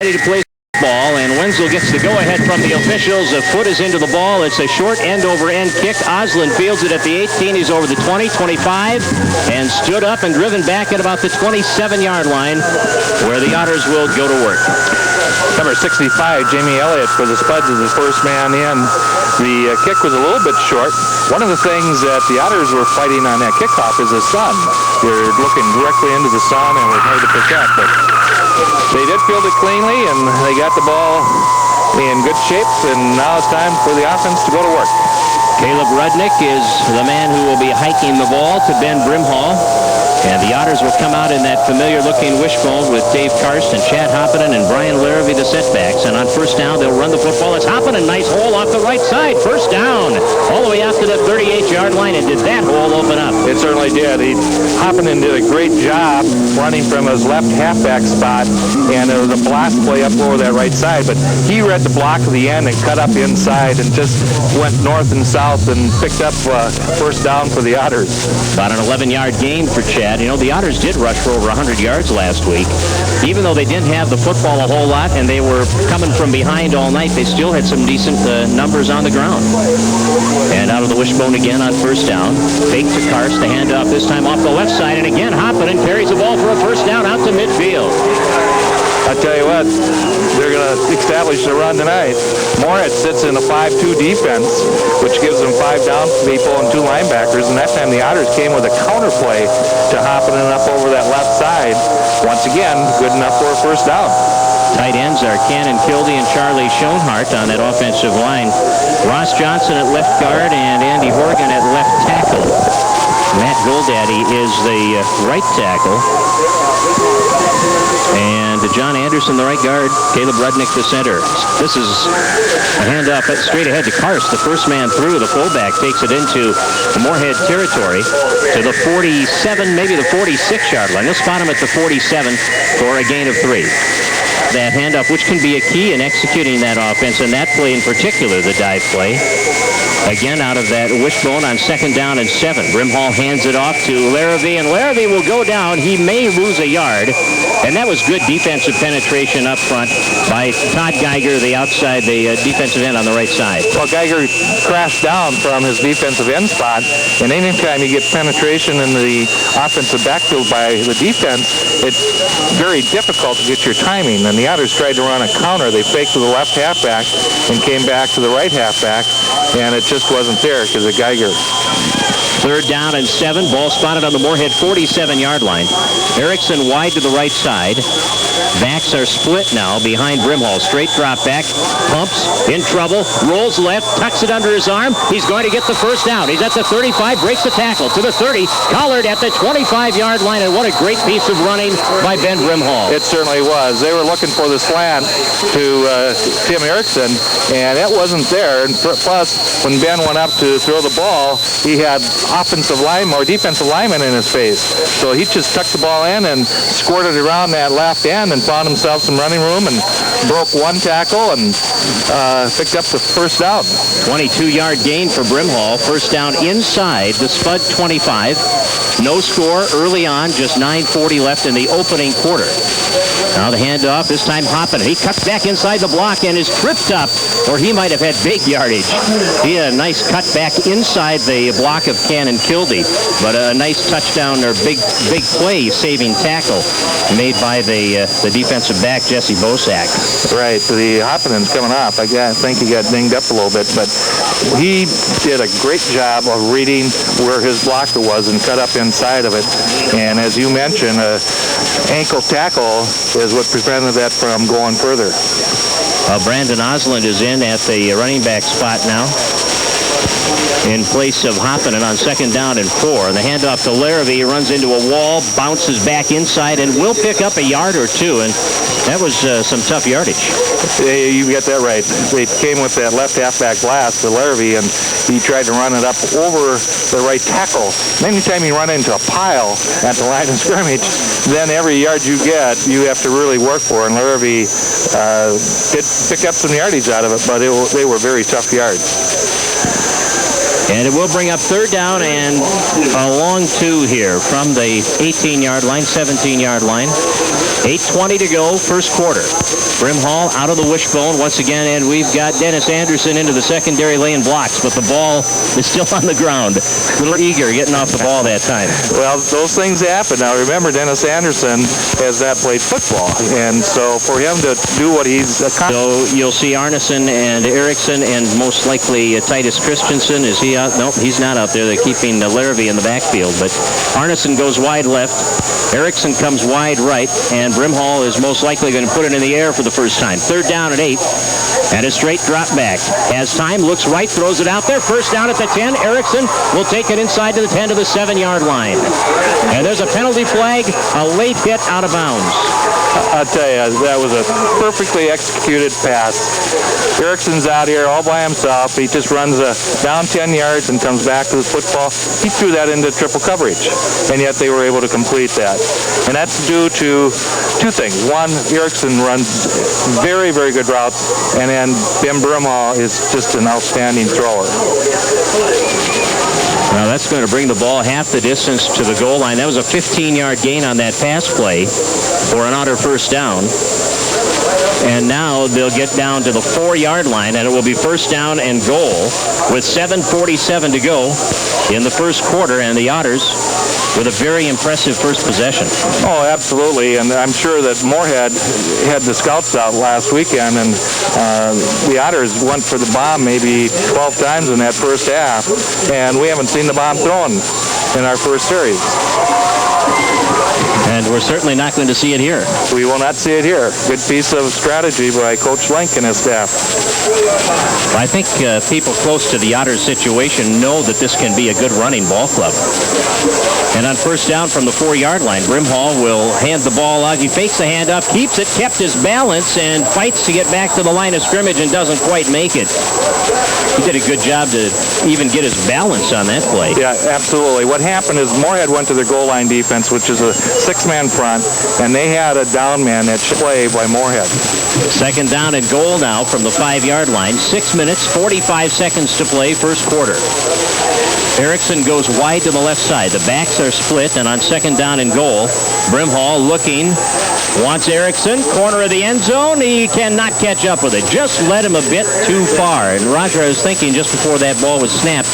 Ready to play ball, and Wenzel gets the go-ahead from the officials. A foot is into the ball. It's a short end-over-end kick. Oslin fields it at the 18. He's over the 20, 25, and stood up and driven back at about the 27-yard line, where the Otters will go to work. Number 65, Jamie Elliott for the Spuds, is the first man in. The kick was a little bit short. One of the things that the Otters were fighting on that kickoff is the sun. You're looking directly into the sun, and it was hard to pick up, but they did field it cleanly, and they got the ball in good shape, and now it's time for the offense to go to work. Caleb Rudnick is the man who will be hiking the ball to Ben Brimhall. And the Otters will come out in that familiar-looking wishbone with Dave Karst and Chad Hoppinen and Brian Larrabee, the setbacks. And on first down, they'll run the football. It's Hoppinen, nice hole off the right side. First down, all the way out to the 38-yard line. And did that hole open up? It certainly did. Hoppinen did a great job running from his left halfback spot, and there was a blast play up over that right side. But he read the block of the end and cut up inside and just went north and south and picked up first down for the Otters. About an 11-yard gain for Chad. You know, the Otters did rush for over 100 yards last week. Even though they didn't have the football a whole lot and they were coming from behind all night, they still had some decent numbers on the ground. And out of the wishbone again on first down. Fake to Karst, the handoff this time off the left side. And again, Hoppinen carries the ball for a first down out to midfield. I tell you what, they're going to establish the run tonight. Moorhead sits in a 5-2 defense, which gives them 5 down people and 2 linebackers, and that time the Otters came with a counter play to Hoppinen up over that left side. Once again, good enough for a first down. Tight ends are Cannon Kildee and Charlie Schoenhart on that offensive line. Ross Johnson at left guard and Andy Horgan at left tackle. Matt Goldaddy is the right tackle. And John Anderson, the right guard. Caleb Rudnick, the center. This is a handoff straight ahead to Karst. The first man through. The fullback takes it into the Morehead territory to the 47, maybe the 46-yard line. They'll spot him at the 47 for a gain of 3. That handoff, which can be a key in executing that offense, and that play in particular, the dive play. Again, out of that wishbone on second down and 7. Brimhall hands it off to Larrabee, and Larrabee will go down. He may lose a yard, and that was good defensive penetration up front by Todd Geiger, the outside, the defensive end on the right side. Well, Geiger crashed down from his defensive end spot, and anytime you get penetration in the offensive backfield by the defense, it's very difficult to get your timing. And the Otters tried to run a counter. They faked to the left halfback and came back to the right halfback, and it just wasn't there because of Geiger. Third down and 7. Ball spotted on the Moorhead 47-yard line. Erickson wide to the right side. Backs are split now behind Brimhall. Straight drop back. Pumps. In trouble. Rolls left. Tucks it under his arm. He's going to get the first down. He's at the 35. Breaks the tackle. To the 30. Collared at the 25-yard line. And what a great piece of running by Ben Brimhall. It certainly was. They were looking for the slant to Tim Erickson, and it wasn't there. And plus, when Ben went up to throw the ball, he had offensive lineman or defensive lineman in his face. So he just tucked the ball in and squirted around that left end and found himself some running room and broke one tackle and picked up the first down. 22-yard gain for Brimhall. First down inside the Spud 25. No score early on, just 9:40 left in the opening quarter. Now the handoff, this time Hoppinen. He cuts back inside the block and is tripped up, or he might have had big yardage. He had a nice cut back inside the block of Cannon Kildee, but a nice touchdown or big play saving tackle made by the defensive back, Jesse Bosack. Right, the Hoppinen's coming off. I think he got dinged up a little bit, but he did a great job of reading where his blocker was and cut up inside of it. And as you mentioned, ankle tackle is what prevented that from going further. Brandon Osland is in at the running back spot now in place of Hoppinen on second down and 4. And the handoff to Larrabee. He runs into a wall, bounces back inside, and will pick up a yard or 2. And that was some tough yardage. You got that right. They came with that left halfback blast to Larrabee, and he tried to run it up over the right tackle. And anytime you run into a pile at the line of scrimmage, then every yard you get, you have to really work for. And Larrabee did pick up some yardage out of it, but they were very tough yards. And it will bring up third down and a long 2 here from the 18-yard line, 17-yard line. 8:20 to go, first quarter. Brimhall out of the wishbone once again, and we've got Dennis Anderson into the secondary laying blocks, but the ball is still on the ground. A little eager getting off the ball that time. Well, those things happen. Now, remember, Dennis Anderson has not played football, and so for him to do what he's accomplished. So you'll see Arneson and Erickson and most likely Titus Christensen. Is he out? Nope, he's not out there. They're keeping Larrabee in the backfield, but Arneson goes wide left. Erickson comes wide right, and Brimhall is most likely going to put it in the air for the first time. Third down and 8, and a straight drop back. Has time, looks right, throws it out there. First down at the 10. Erickson will take it inside to the 10 to the 7-yard line. And there's a penalty flag, a late hit out of bounds. I'll tell you, that was a perfectly executed pass. Erickson's out here all by himself. He just runs down 10 yards and comes back to the football. He threw that into triple coverage, and yet they were able to complete that. And that's due to two things. One, Erickson runs very, very good routes, and then Ben Brimhall is just an outstanding thrower. Now that's going to bring the ball half the distance to the goal line. That was a 15-yard gain on that pass play for an Otter first down. And now they'll get down to the 4-yard line, and it will be first down and goal with 7:47 to go in the first quarter, and the Otters with a very impressive first possession. Oh, absolutely, and I'm sure that Moorhead had the scouts out last weekend, and the Otters went for the bomb maybe 12 times in that first half, and we haven't seen the bomb thrown in our first series. And we're certainly not going to see it here. We will not see it here. Good piece of strategy by Coach Link and his staff. I think people close to the Otters situation know that this can be a good running ball club. And on first down from the 4-yard line, Brimhall will hand the ball out. He fakes the handoff, keeps it, kept his balance, and fights to get back to the line of scrimmage and doesn't quite make it. He did a good job to even get his balance on that play. Yeah, absolutely. What happened is Moorhead went to their goal line defense, which is a 6-man front, and they had a down man that should play by Moorhead. Second down and goal now from the 5-yard line. 6 minutes, 45 seconds to play, first quarter. Erickson goes wide to the left side. The backs are split, and on second down and goal, Brimhall looking, wants Erickson, corner of the end zone. He cannot catch up with it. Just led him a bit too far. And Roger, I was thinking just before that ball was snapped,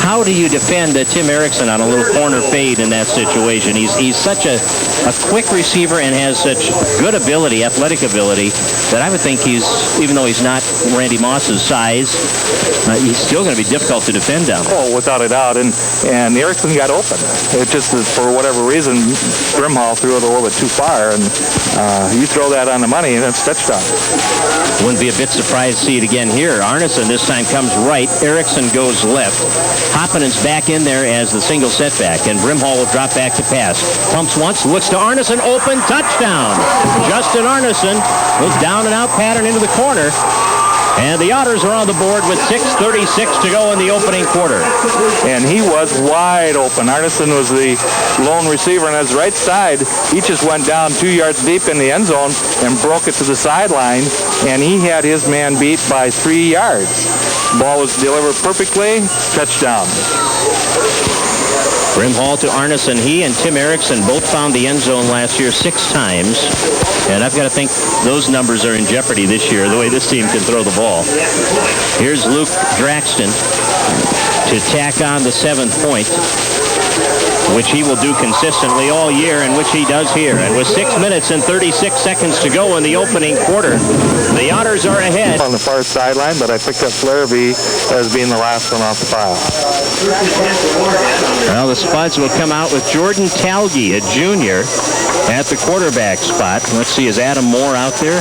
how do you defend Tim Erickson on a little corner fade in that situation? He's such a quick receiver and has such good ability, athletic ability, that I would think even though he's not Randy Moss's size, he's still going to be difficult to defend down there. Oh, without a doubt. And Erickson got open. It just, for whatever reason, Brimhall threw it a little bit too far, and you throw that on the money, and it's touchdown. Wouldn't be a bit surprised to see it again here. Arneson this time comes right. Erickson goes left. Hoppinen's back in there as the single setback, and Brimhall will drop back to pass. Pumps once, looks to Arneson, open, touchdown. Justin Arneson goes down and out pattern into the corner. And the Otters are on the board with 6:36 to go in the opening quarter. And he was wide open. Arneson was the lone receiver on his right side. He just went down 2 yards deep in the end zone and broke it to the sideline, and he had his man beat by 3 yards. Ball was delivered perfectly, touchdown. Brimhall to Arneson. He and Tim Erickson both found the end zone last year 6 times. And I've got to think those numbers are in jeopardy this year, the way this team can throw the ball. Here's Luke Draxton to tack on the 7th point, which he will do consistently all year, and which he does here. And with 6 minutes and 36 seconds to go in the opening quarter, the Otters are ahead. On the far sideline, but I picked up Larrabee as being the last one off the file. Well, the Spuds will come out with Jordan Talge, a junior, at the quarterback spot. Let's see, is Adam Moore out there?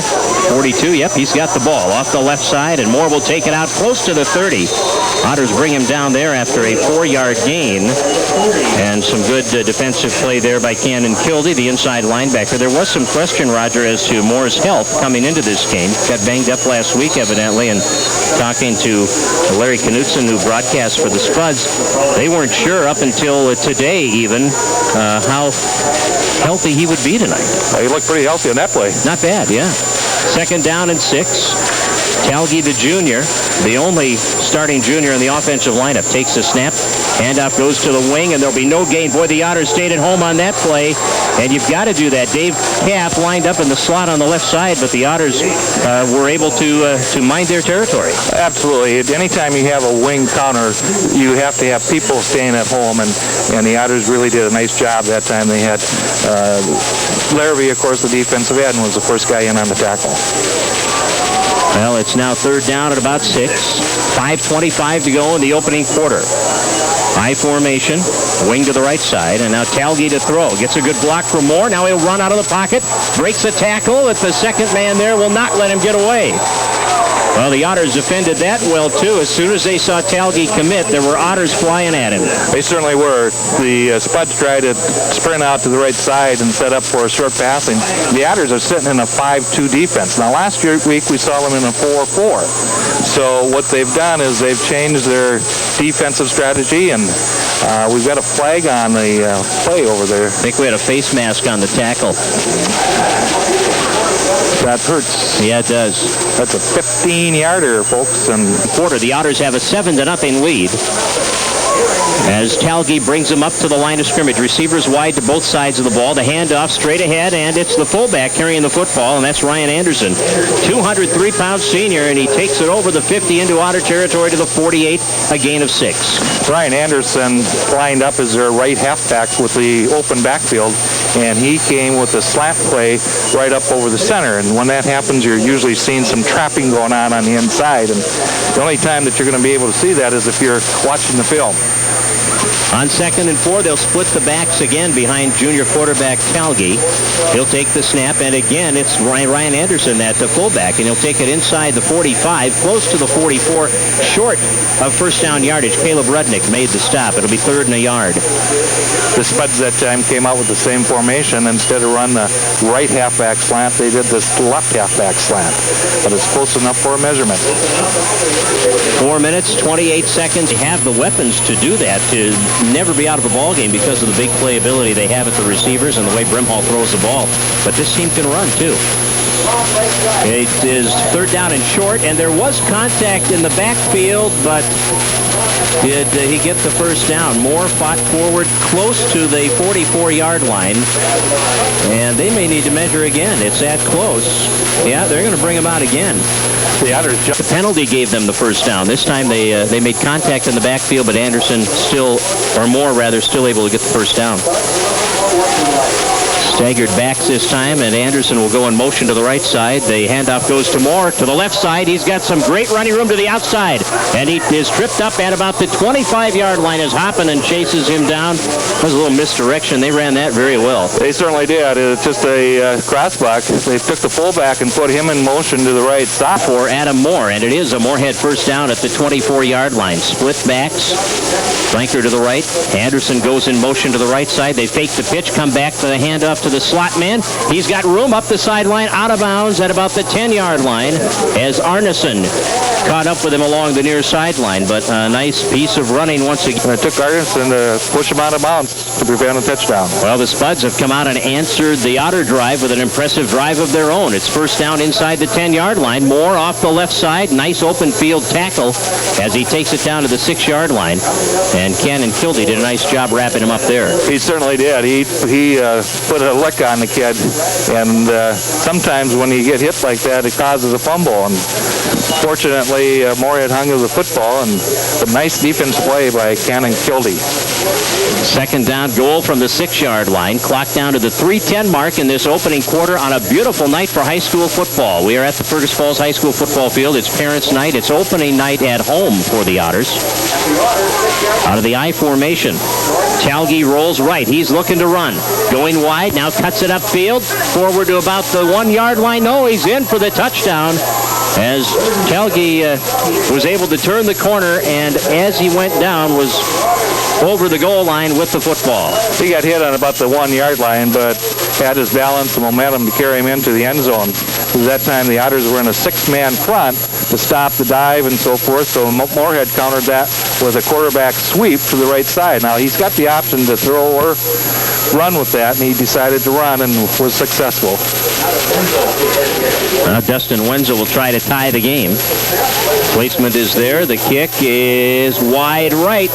42, yep, he's got the ball off the left side, and Moore will take it out close to the 30. Otters bring him down there after a 4-yard gain, and some good defensive play there by Cannon Kildee, the inside linebacker. There was some question, Roger, as to Moore's health coming into this game. Got banged up last week, evidently, and talking to Larry Knutson, who broadcast for the Spuds, they weren't sure up until today even how healthy he would be tonight. He looked pretty healthy on that play. Not bad, yeah. Second down and 6. Talge, the junior, the only starting junior in the offensive lineup, takes the snap, Handoff goes to the wing, and there'll be no gain. Boy, the Otters stayed at home on that play, and you've got to do that. Dave Kapp lined up in the slot on the left side, but the Otters were able to mind their territory. Absolutely. Anytime you have a wing counter, you have to have people staying at home, and the Otters really did a nice job that time. They had Larrabee, of course, the defensive end, was the first guy in on the tackle. Well, it's now third down at about 6. 5:25 to go in the opening quarter. High formation, wing to the right side, and now Talge to throw. Gets a good block from Moore. Now he'll run out of the pocket, breaks a tackle. If the second man there will not let him get away. Well, the Otters defended that well, too. As soon as they saw Talge commit, there were Otters flying at him. They certainly were. The Spuds tried to sprint out to the right side and set up for a short passing. The Otters are sitting in a 5-2 defense. Now, last week we saw them in a 4-4. So what they've done is they've changed their defensive strategy, and we've got a flag on the play over there. I think we had a face mask on the tackle. That hurts. Yeah, it does. That's a 15-yarder, folks. And quarter, the Otters have a 7-0 lead. As Talge brings them up to the line of scrimmage. Receivers wide to both sides of the ball. The handoff straight ahead, and it's the fullback carrying the football, and that's Ryan Anderson. 203-pound senior, and he takes it over the 50 into Otter territory to the 48, a gain of 6. Ryan Anderson lined up as their right halfback with the open backfield, and he came with a slant play right up over the center. And when that happens, you're usually seeing some trapping going on the inside. And the only time that you're going to be able to see that is if you're watching the film. On 2nd and 4, they'll split the backs again behind junior quarterback Talge. He'll take the snap, and again, it's Ryan Anderson at the fullback, and he'll take it inside the 45, close to the 44, short of first down yardage. Caleb Rudnick made the stop. It'll be 3rd and a yard. The Spuds that time came out with the same formation. Instead of run the right halfback slant, they did this left halfback slant. But it's close enough for a measurement. 4 minutes, 28 seconds. They have the weapons to do that, to never be out of a ball game because of the big playability they have at the receivers and the way Brimhall throws the ball. But this team can run, too. It is 3rd down and short, and there was contact in the backfield, but did he get the first down? Moore fought forward close to the 44-yard line, and they may need to measure again. It's that close. Yeah, they're going to bring him out again. The penalty gave them the first down. This time they made contact in the backfield, but Anderson Moore still able to get the first down. Staggered backs this time, and Anderson will go in motion to the right side. The handoff goes to Moore to the left side. He's got some great running room to the outside, and he is tripped up at about the 25-yard line as Hoppinen chases him down. That was a little misdirection. They ran that very well. They certainly did. It's just a crossbuck. They took the fullback and put him in motion to the right side. For Adam Moore, and it is a Morehead first down at the 24-yard line. Split backs. Flanker to the right. Anderson goes in motion to the right side. They fake the pitch, come back for the handoff to the slot man. He's got room up the sideline, out of bounds at about the 10-yard line as Arneson caught up with him along the near sideline. But a nice piece of running once again. It took Arneson to push him out of bounds to prevent a touchdown. Well, the Spuds have come out and answered the Otter drive with an impressive drive of their own. It's first down inside the 10-yard line. Moore off the left side. Nice open field tackle as he takes it down to the 6-yard line. And Cannon Kildee did a nice job wrapping him up there. He certainly did. He put a lick on the kid. And sometimes when you get hit like that, it causes a fumble. And fortunately, Moorhead hung to the football, and a nice defense play by Cannon Kildee. Second down goal from the 6-yard line. Clock down to the 3:10 mark in this opening quarter on a beautiful night for high school football. We are at the Fergus Falls High School football field. It's parents' night. It's opening night at home for the Otters. Out of the I formation. Talge rolls right. He's looking to run. Going wide. Now cuts it upfield. Forward to about the 1-yard line. No, he's in for the touchdown. As Talge was able to turn the corner, and as he went down was over the goal line with the football. He got hit on about the 1-yard line, but had his balance and momentum to carry him into the end zone. At that time, the Otters were in a 6-man front to stop the dive and so forth, so Moorhead countered that with a quarterback sweep to the right side. Now, he's got the option to throw or run with that, and he decided to run and was successful. Dustin Wenzel will try to tie the game. Placement is there. The kick is wide right.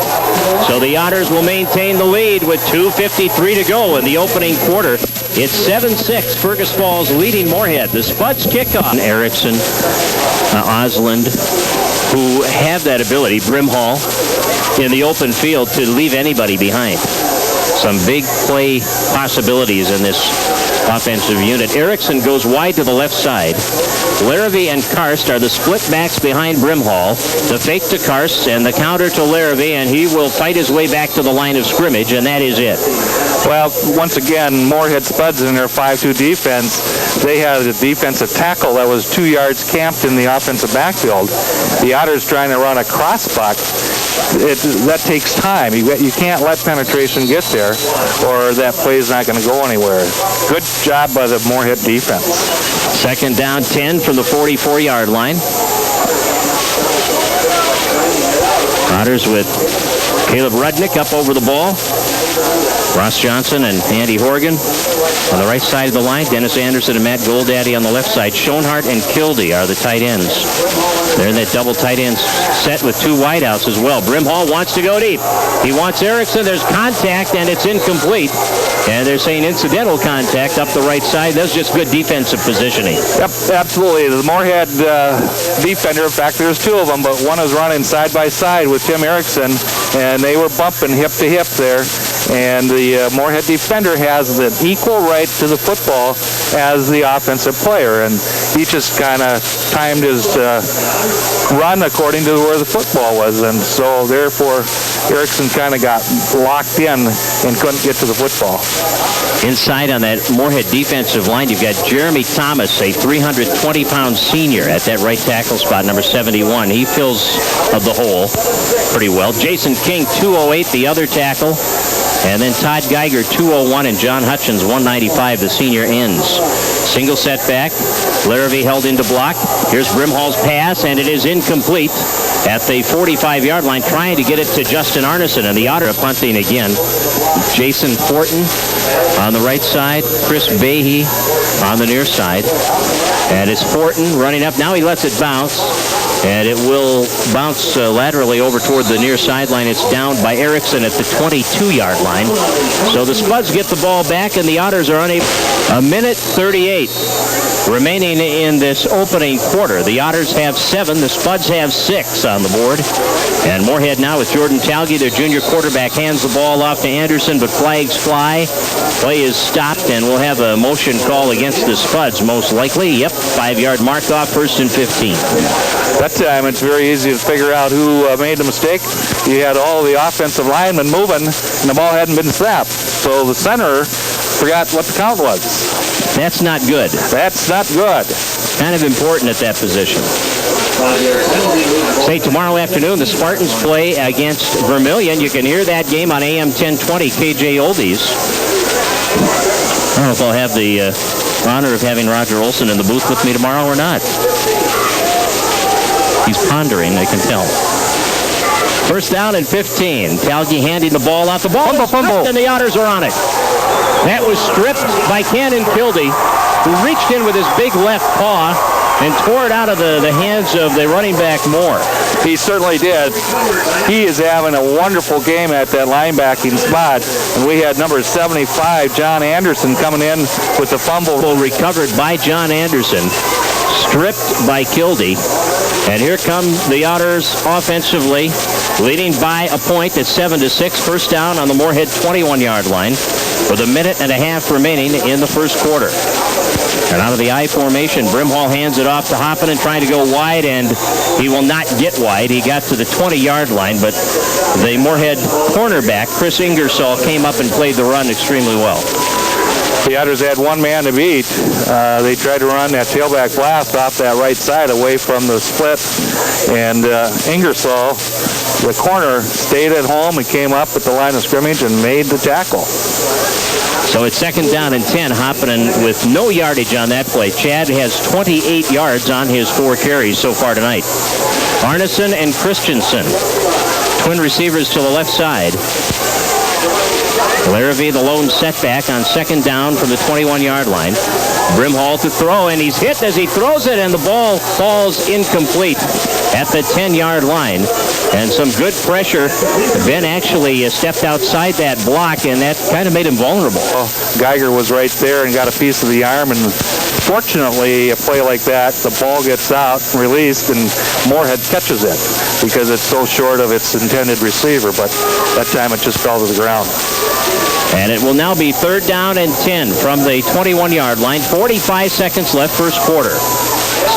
So the Otters will maintain the lead with 2:53 to go in the opening quarter. It's 7-6. Fergus Falls leading Moorhead. The Spuds kickoff. Erickson, Osland, who have that ability, Brimhall, in the open field to leave anybody behind. Some big play possibilities in this offensive unit. Erickson goes wide to the left side. Larrabee and Karst are the split backs behind Brimhall. The fake to Karst and the counter to Larrabee, and he will fight his way back to the line of scrimmage, and that is it. Well, once again, Moorhead Spuds in their 5-2 defense, they had a defensive tackle that was 2 yards camped in the offensive backfield. The Otters trying to run a crossbuck. That takes time. You can't let penetration get there, or that play is not going to go anywhere. Good job by the Moorhead defense. Second down 10 from the 44-yard line. Otters with Caleb Rudnick up over the ball. Ross Johnson and Andy Horgan on the right side of the line. Dennis Anderson and Matt Goldaddy on the left side. Schoenhart and Kildee are the tight ends. They're in that double tight end set with 2 wideouts as well. Brimhall wants to go deep. He wants Erickson. There's contact, and it's incomplete. And they're saying incidental contact up the right side. That's just good defensive positioning. Yep, absolutely. The Moorhead defender, in fact, there's 2 of them, but one is running side by side with Tim Erickson, and they were bumping hip to hip there. And the Moorhead defender has an equal right to the football as the offensive player, and he just kind of timed his run according to where the football was, and so therefore Erickson kind of got locked in and couldn't get to the football. Inside on that Moorhead defensive line, you've got Jeremy Thomas, a 320-pound senior at that right tackle spot, number 71. He fills the hole pretty well. Jason King, 208, the other tackle. And then Todd Geiger, 201, and John Hutchins, 195, the senior ends. Single setback. Larrabee held into block. Here's Brimhall's pass, and it is incomplete at the 45-yard line, trying to get it to Justin Arneson, and the Otter punting again. Jason Fortin on the right side. Chris Behe on the near side. And it's Fortin running up. Now he lets it bounce. And it will bounce laterally over toward the near sideline. It's down by Erickson at the 22-yard line. So the Spuds get the ball back, and the Otters are unable. 1:38 remaining in this opening quarter. The Otters have 7. The Spuds have 6 on the board. And Moorhead now with Jordan Talge, their junior quarterback, hands the ball off to Anderson, but flags fly. Play is stopped, and we'll have a motion call against the Spuds, most likely. Yep, 5-yard mark off, 1st and 15. That time it's very easy to figure out who made the mistake. You had all the offensive linemen moving, and the ball hadn't been snapped. So the center forgot what the count was. That's not good. That's not good. Kind of important at that position. Say tomorrow afternoon, the Spartans play against Vermilion. You can hear that game on AM 1020 KJ Oldies. I don't know if I'll have the honor of having Roger Olson in the booth with me tomorrow or not. He's pondering, I can tell. First down and 15. Talge handing the ball off. The ball is stripped, and the Otters are on it. That was stripped by Cannon Kildee, who reached in with his big left paw and tore it out of the hands of the running back Moore. He certainly did. He is having a wonderful game at that linebacking spot. And we had number 75, John Anderson, coming in with the fumble. Recovered by John Anderson, stripped by Kildee. And here come the Otters offensively, leading by a point at 7-6. First down on the Morehead 21-yard line with 1.5 minutes remaining in the first quarter. And out of the I formation, Brimhall hands it off to Hoffman, trying to go wide, and he will not get wide. He got to the 20-yard line, but the Morehead cornerback, Chris Ingersoll, came up and played the run extremely well. The Otters had one man to beat. They tried to run that tailback blast off that right side away from the split, and Ingersoll, the corner, stayed at home and came up at the line of scrimmage and made the tackle. So it's second down and 10. Hoppinen with no yardage on that play. Chad has 28 yards on his 4 carries so far tonight. Arneson and Christensen, Twin receivers to the left side. Larrabee, the lone setback on second down from the 21-yard line. Brimhall to throw, and he's hit as he throws it, and the ball falls incomplete at the 10-yard line. And some good pressure. Ben actually stepped outside that block, and that kind of made him vulnerable. Well, Geiger was right there and got a piece of the arm, and fortunately, a play like that, the ball gets out, released, and Moorhead catches it because it's so short of its intended receiver, but that time it just fell to the ground. And it will now be 3rd down and 10 from the 21-yard line. 45 seconds left, first quarter.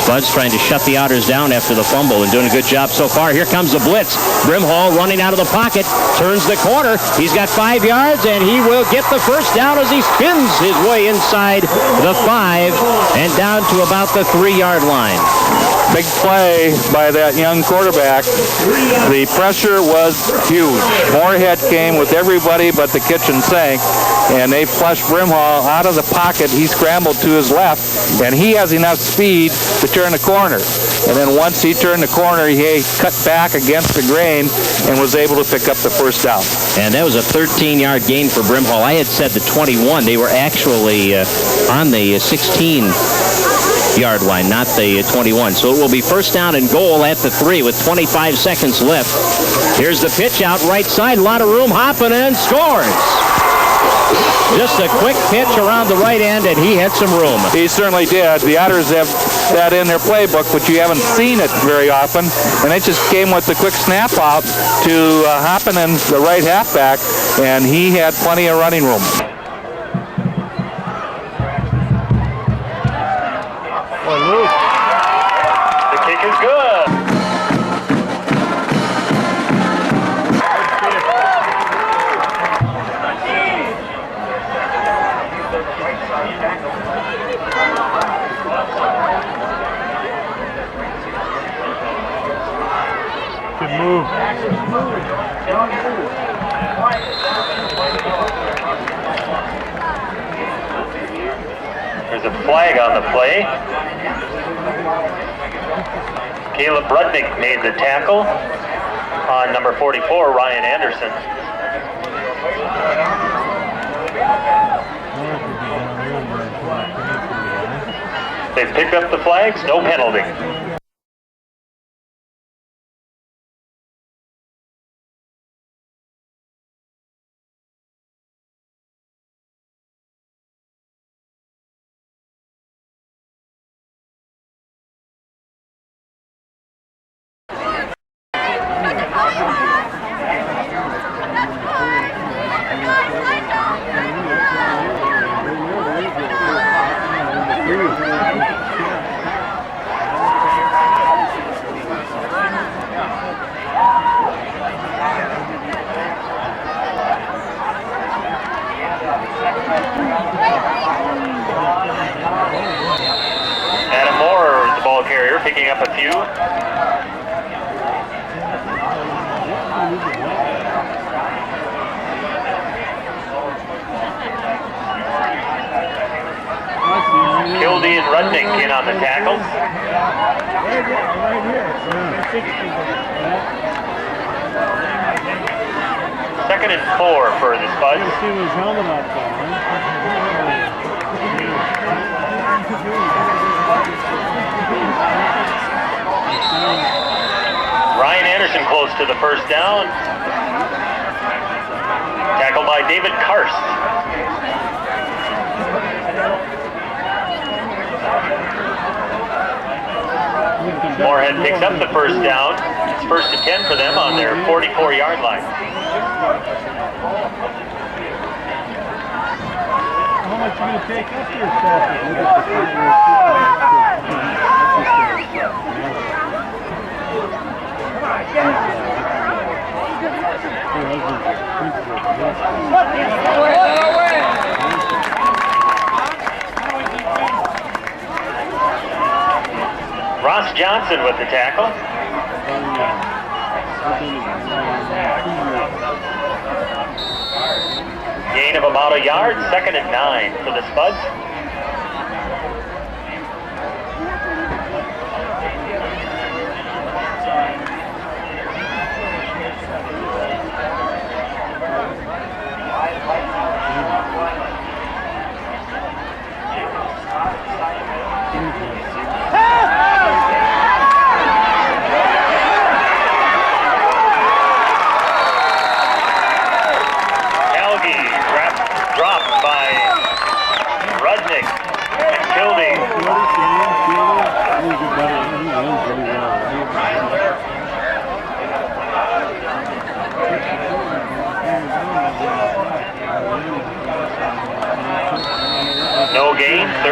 Spuds trying to shut the Otters down after the fumble and doing a good job so far. Here comes the blitz. Brimhall running out of the pocket, turns the corner. He's got 5 yards, and he will get the first down as he spins his way inside the 5 and down to about the 3-yard line. Big play by that young quarterback. The pressure was huge. Morehead came with everybody but the kitchen sink, and they flushed Brimhall out of the pocket. He scrambled to his left, and he has enough speed to turn the corner. And then once he turned the corner, he cut back against the grain and was able to pick up the first down. And that was a 13-yard gain for Brimhall. I had said the 21. They were actually on the 16-yard line, not the 21. So it will be first down and goal at the 3 with 25 seconds left. Here's the pitch out right side. A lot of room. Hopping and scores. Just a quick pitch around the right end, and he had some room. He certainly did. The Otters have that in their playbook, but you haven't seen it very often. And it just came with the quick snap out to Hoppinen, the right halfback, and he had plenty of running room. The kick is good. Good move. There's a flag on the play. Caleb Rudnick made the tackle on number 44, Ryan Anderson. They've picked up the flags, no penalty. Adam Moore, the ball carrier, picking up a few. Kildee and Rudnick in on the tackles. Second and 4 for the Spuds. Ryan Anderson close to the first down. Tackled by David Karst. Moorhead picks up the first down. It's first and 10 for them on their 44-yard line. How much are you going to take up your Ross Johnson with the tackle. Gain of about a yard, second and 9 for the Spuds.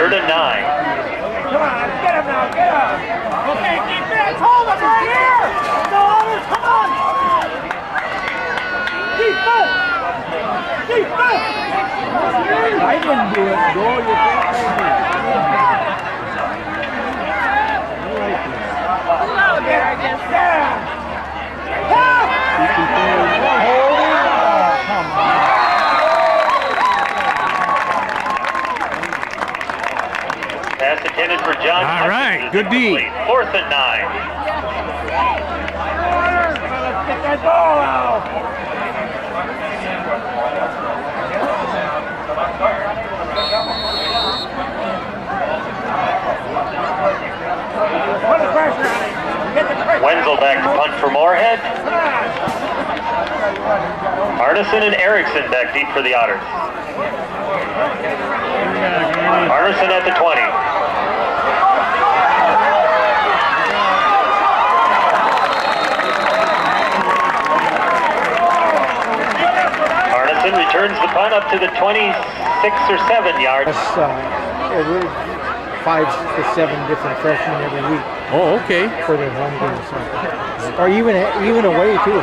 3rd and 9. Come on, get him now, get him! Okay, defense, hold him right here! No, Otter, come on! Defense! Defense! I didn't do it, go, you think I did. Hello there, I just said! Help! You can hold him? Oh, come on. Pass intended for John. All right, good D. 4th and 9. Let's get that ball out. Put the pressure on him. Get the pressure. Wenzel back to punt for Moorhead. Arneson and Erickson back deep for the Otters. Arneson at the 20. Arneson returns the punt up to the 26 or 7 yards. We're 5 to 7 different freshmen every week Oh, okay. for their home games, or even away too.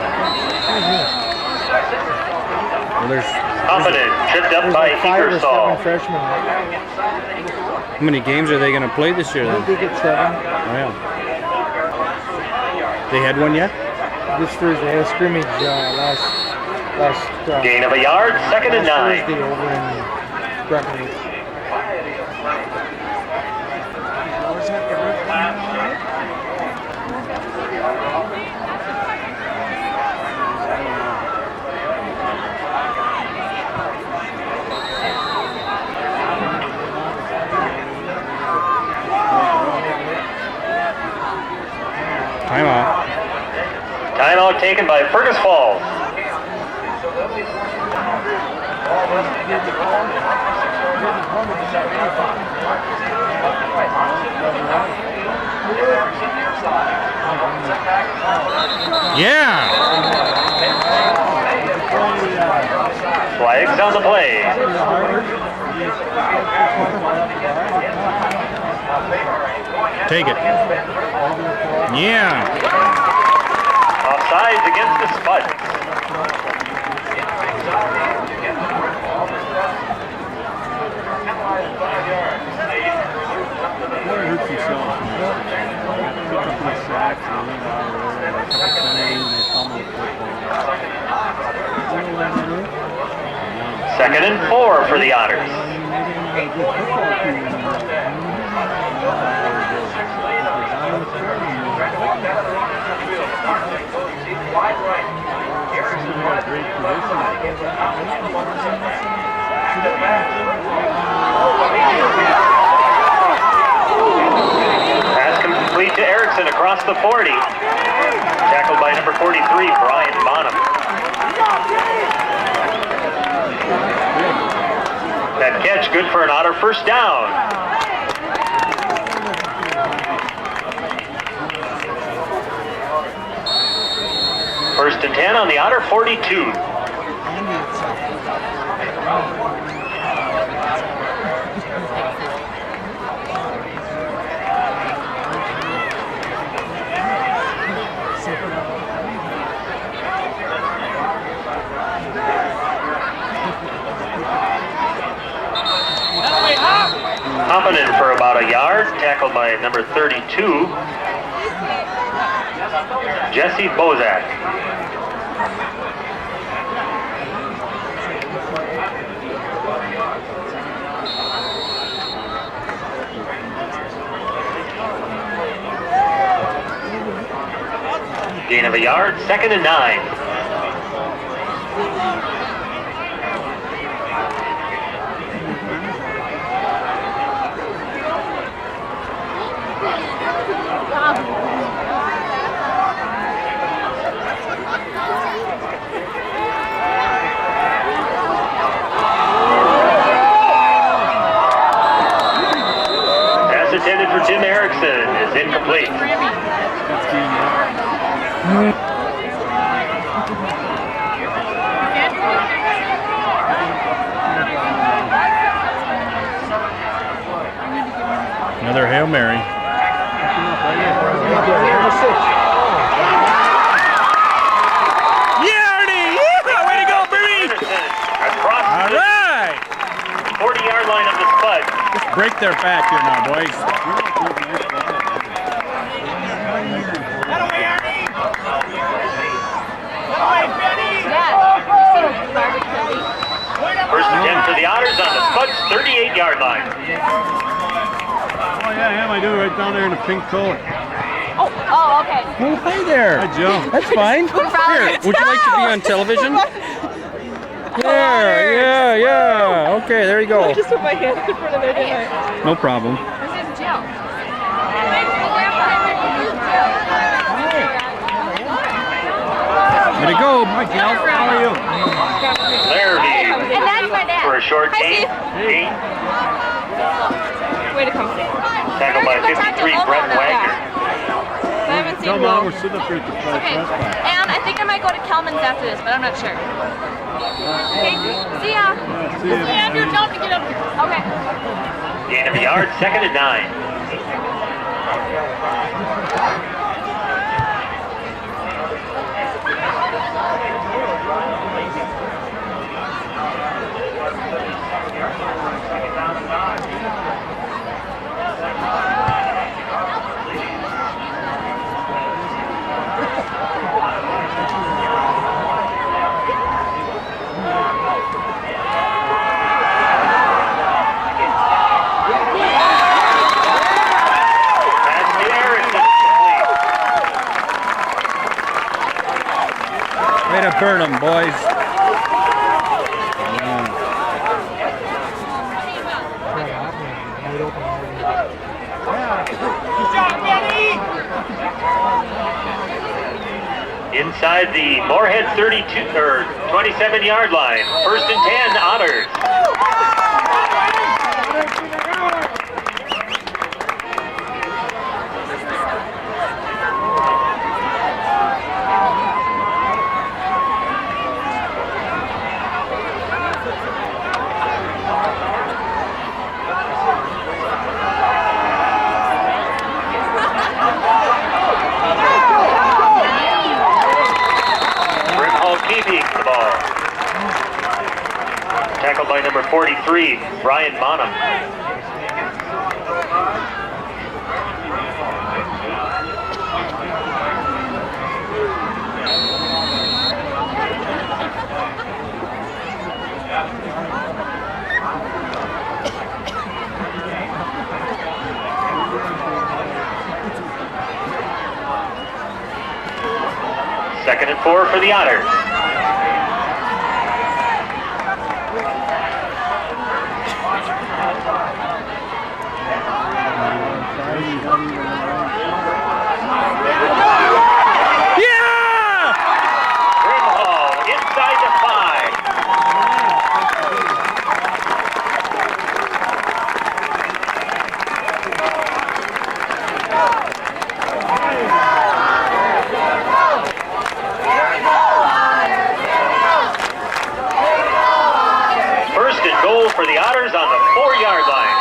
Well, there's Confident, tripped up There's by like 5 or 7 Egersall. freshmen. how many games are they going to play this year I then? think they get 7 Oh, yeah. They had one yet? this Thursday. They had a scrimmage last Gain of a yard, 2nd and 9. Thursday over in Brentwood. Timeout. Timeout taken by Fergus Falls. Yeah. Flags on the play. Take it. Yeah. Offsides against the Spuds. Hurts himself. Pick up my sacks and then a couple penalties and fumble the football. 2nd and 4 for the Otters. Pass complete to Erickson across the 40. Tackled by number 43, Brian Bonham. That catch good for an Otter first down. First and 10 on the Otter 42. Hopping in for about a yard, tackled by number 32, Jesse Bozak. Gain of a yard, 2nd and 9. Pass intended for Tim Erickson is incomplete. break their back here now, boys. First attempt for the Otters on the Spuds 38-yard line. Oh yeah, I do right down there in the pink coat. Oh, okay. Oh, hi there. Hi, Joe. That's fine. Here, would you like to be on television? Yeah. Okay, there you go. I just put my hand in front of there, didn't I? No problem. This is Jill. Way to go. Hi, Gal. How are you? Larrabee And that's my dad. for a short Hi, gain. Steve. Way to come, Steve. Tackled by 53, Brett Wagner. I haven't seen Come Will. on, we're sitting up here at the press Okay. box. And I think I might go to Kelman's after this, but I'm not sure. Okay. See ya. See you. Andrew, tell him to get up here. Okay. Gain of a yard, 2nd and 9. Way to burn them, boys. Inside the Moorhead 32 or 27-yard line. 1st and 10, Otters. Keeping the ball. Tackled by number 43, Brian Bonham. Second and 4 for the Otters. Inside the 5. First and goal for the Otters on the 4-yard line.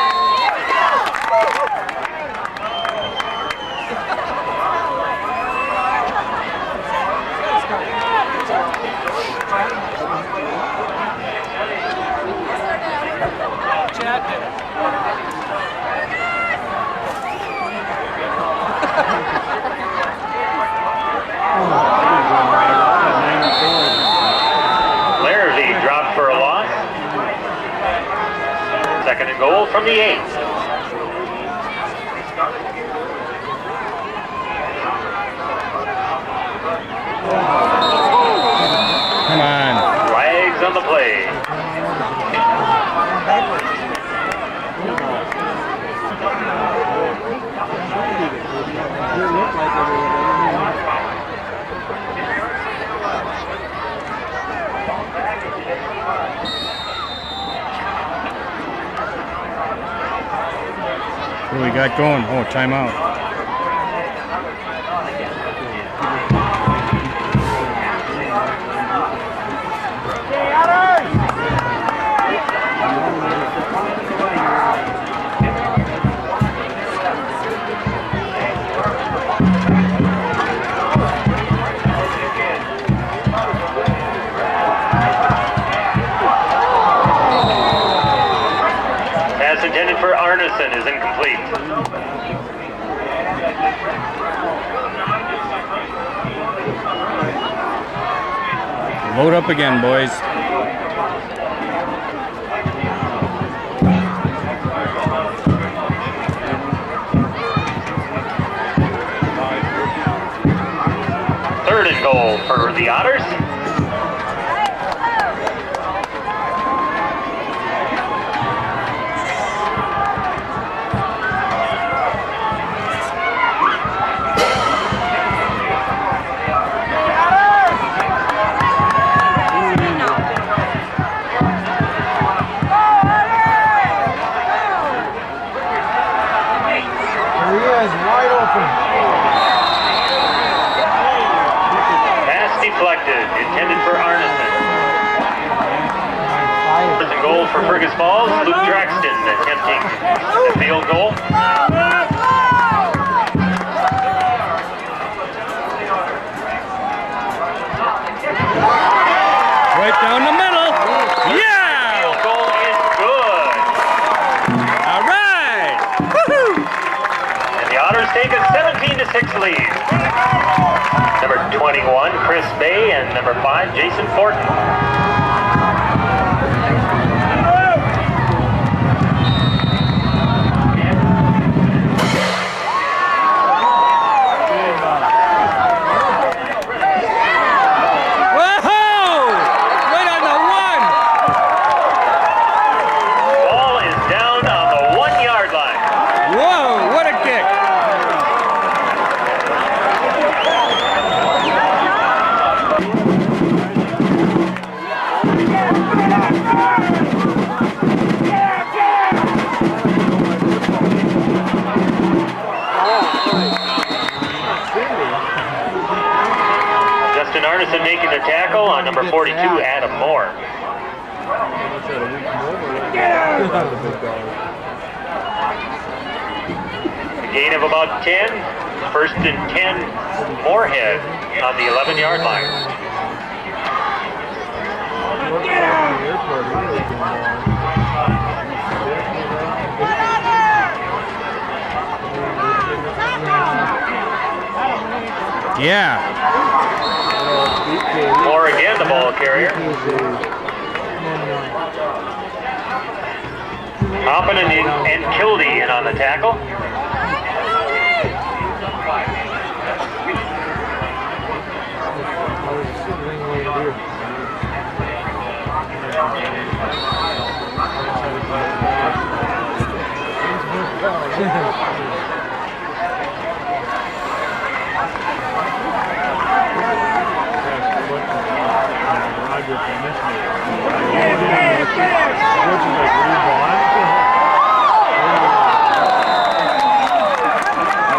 Larrabee dropped for a loss. Second and goal from the 8. Come on. Flags on the play. What do we got going? Oh, timeout. Pass intended for Arneson is incomplete. Load up again, boys. Third and goal for the Otters. Deflected, intended for Arneson. First and goal for Fergus Falls. Luke Draxton attempting the field goal. Right down the middle. Yeah! Field goal is good. All right! Woohoo! And the Otters take a 17-6 lead. Number 21, Chris Bay, and number 5, Jason Fortin. Whoa! Right on the one! Ball is down on the 1-yard line. Whoa, what a kick! Justin Arneson making the tackle on number 42, Adam Moore. A gain of about 10. First and 10, Moorhead on the 11-yard line. Yeah. Moore again, the ball carrier. Hoppin and Kildee in on the tackle.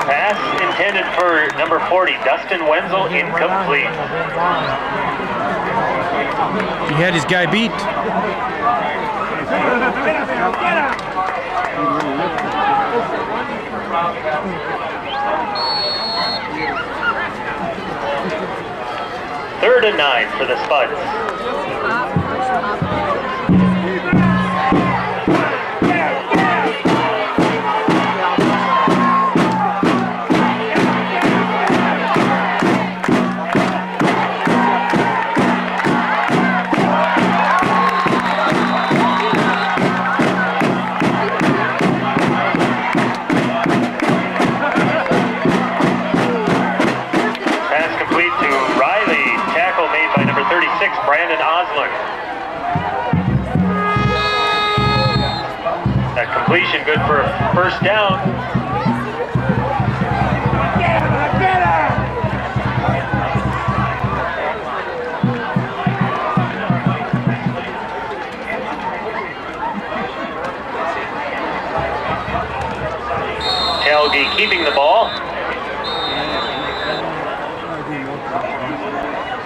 Pass intended for number 40, Dustin Wenzel, incomplete. He had his guy beat. Third and 9 for the Spuds. Brandon Osland. That completion good for a first down. Telge keeping the ball.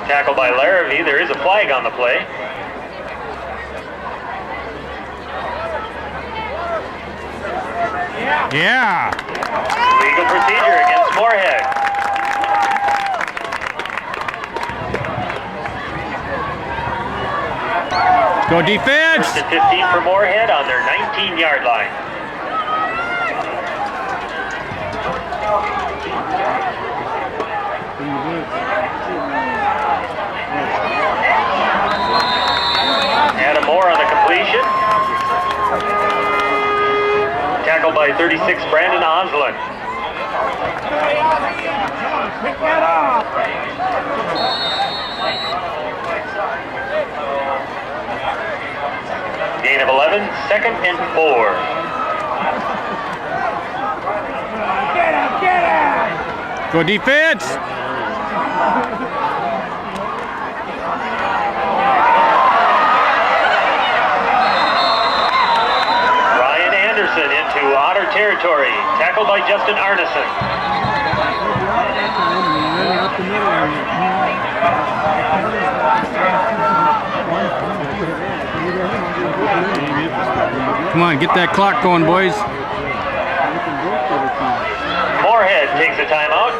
Tackle by Larrabee. There is a flag on the play. Yeah. Legal procedure against Morehead. Go defense. First and 15 for Morehead on their 19-yard line. by 36, Brandon Oslin. Pick that up. Gain of 11, 2nd and 4. Get him, get him. Go defense! Ryan Anderson into Otter territory. Tackled by Justin Arneson. Come on, get that clock going, boys. Moorhead takes a timeout.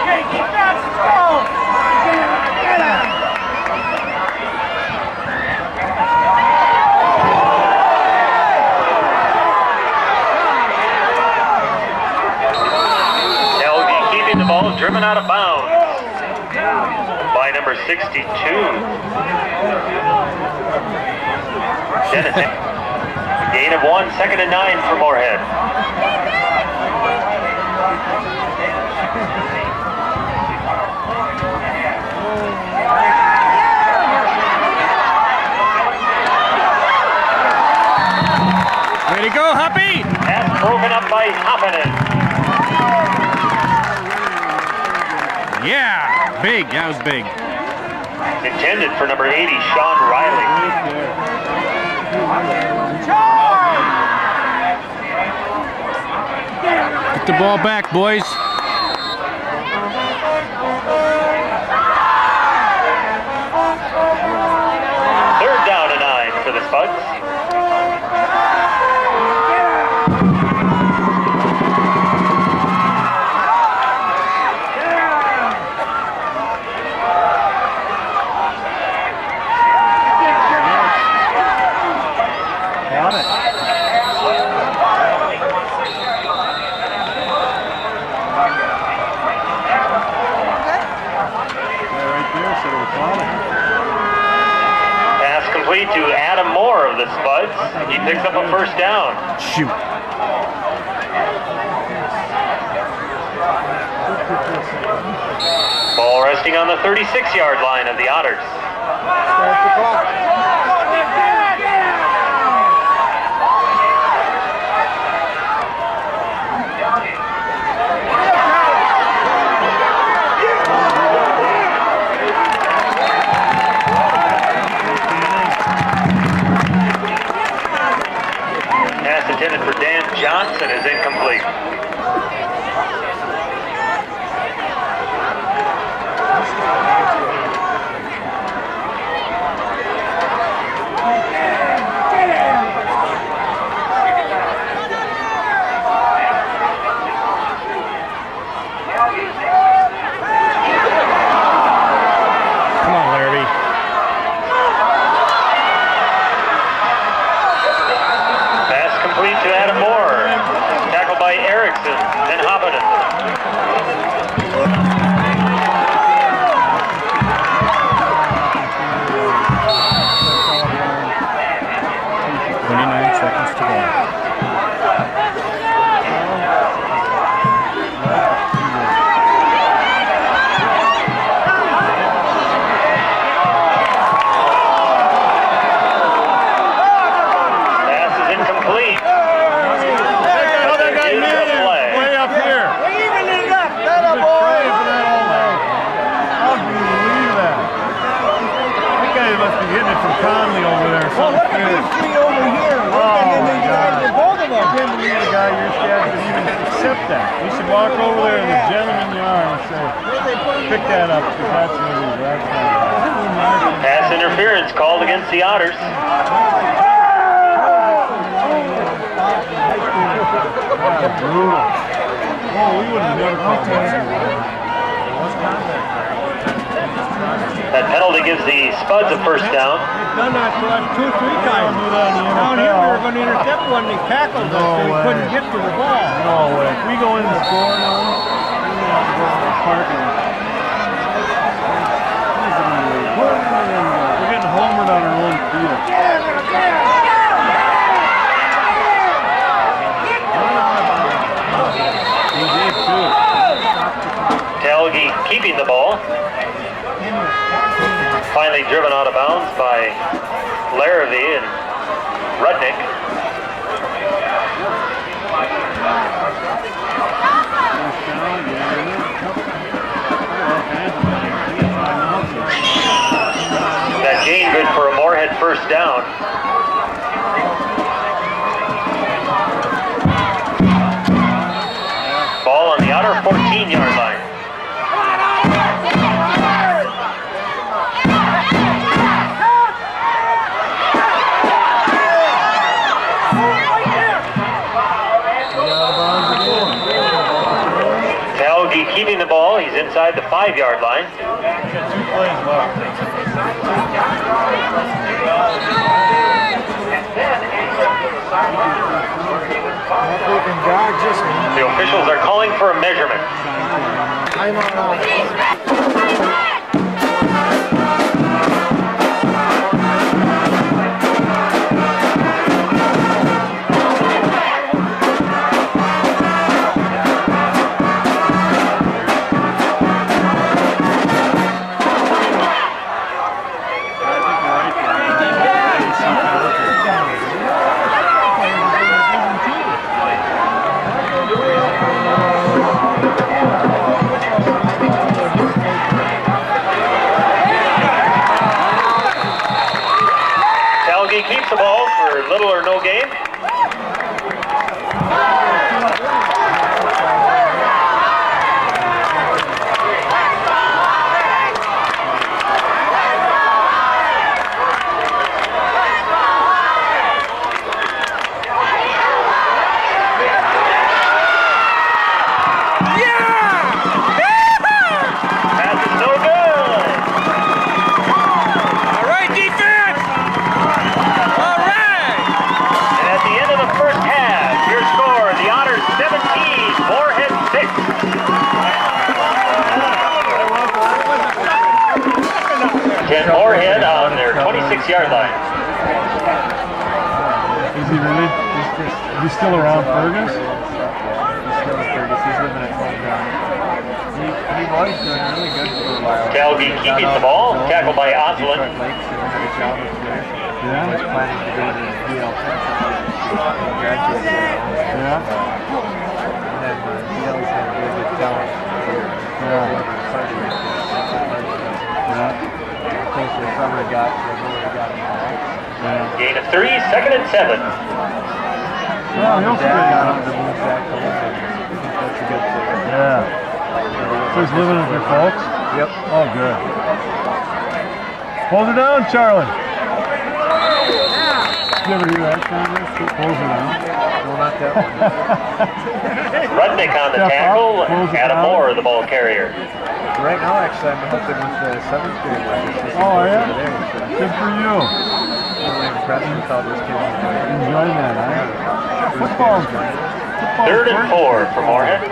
Hey, keep that strong. Get him. Now will be keeping the ball driven out of bounds by number 62. Dennis. Gain of 1, 2nd and 9 for Morehead. Way to go, Happy! Pass broken up by Hoffinen. Yeah! Big, that was big. Intended for number 80, Sean Riley. Get the ball back, boys. Third down and 9 for the Spuds. Pass complete to Adam Moore of the Spuds. He picks up a first down. Shoot. Ball resting on the 36-yard line of the Otters. Start the clock. Pass intended for Dan Johnson is incomplete. Come on, Larry. Pass complete to Adam Moore. Tackled by Erickson, then Hoppinen. 29 seconds to go. Pass is incomplete. There is a flag. Way up here. We even it up. That up, boy. How do you believe that? That guy must be hitting it from Conley over there. Well, look at these three over here. Look at them. They're both of them. I can't believe the guy your staff would even accept that. You should walk over there and the gentleman you are and say, pick that up because that's illegal. That's not Pass interference called against the Otters. That's brutal. Oh, we would have never called that. That penalty gives the Spuds a first down. Done that to us 2-3 times. Down here we were going to intercept one. They tackled us so we couldn't get to the ball. No way. If we go in the score now, we have to go to the parking lot. He's unbelievable. the ball. Finally driven out of bounds by Larrabee and Rudnick. That gain good for a Moorhead first down. Ball on the Otter 14-yard line. Talgi keeping the ball. He's inside the 5-yard line. 2 plays left. The officials are calling for a measurement. Keeps the ball for little or no gain. Morehead on their 26-yard line. Is he really? Is he still around Fergus? He's still at Fergus. He's living at hometown. He was doing really good for a while. Talgi keeping the ball. Tackled by Oslin. Yeah. He was planning to go to DL. He graduated. Yeah. And then DL's had really good talent. Yeah. Gain of 3, 2nd and 7. Well, he'll figure it out. That's a good thing. Yeah. So he's living with your folks? Yep. Oh, good. Hold it down, Charlie. You ever hear that kind of stuff? Hold it down. No, not that one. Rudnick on the tackle. Adam Moore, the ball carrier. Right now, actually, I'm helping with the 7th grade guys. Oh, yeah? Good for you. Really impressed with all those kids. Enjoying that, huh? Football's good. 3rd and 4 for Morehead.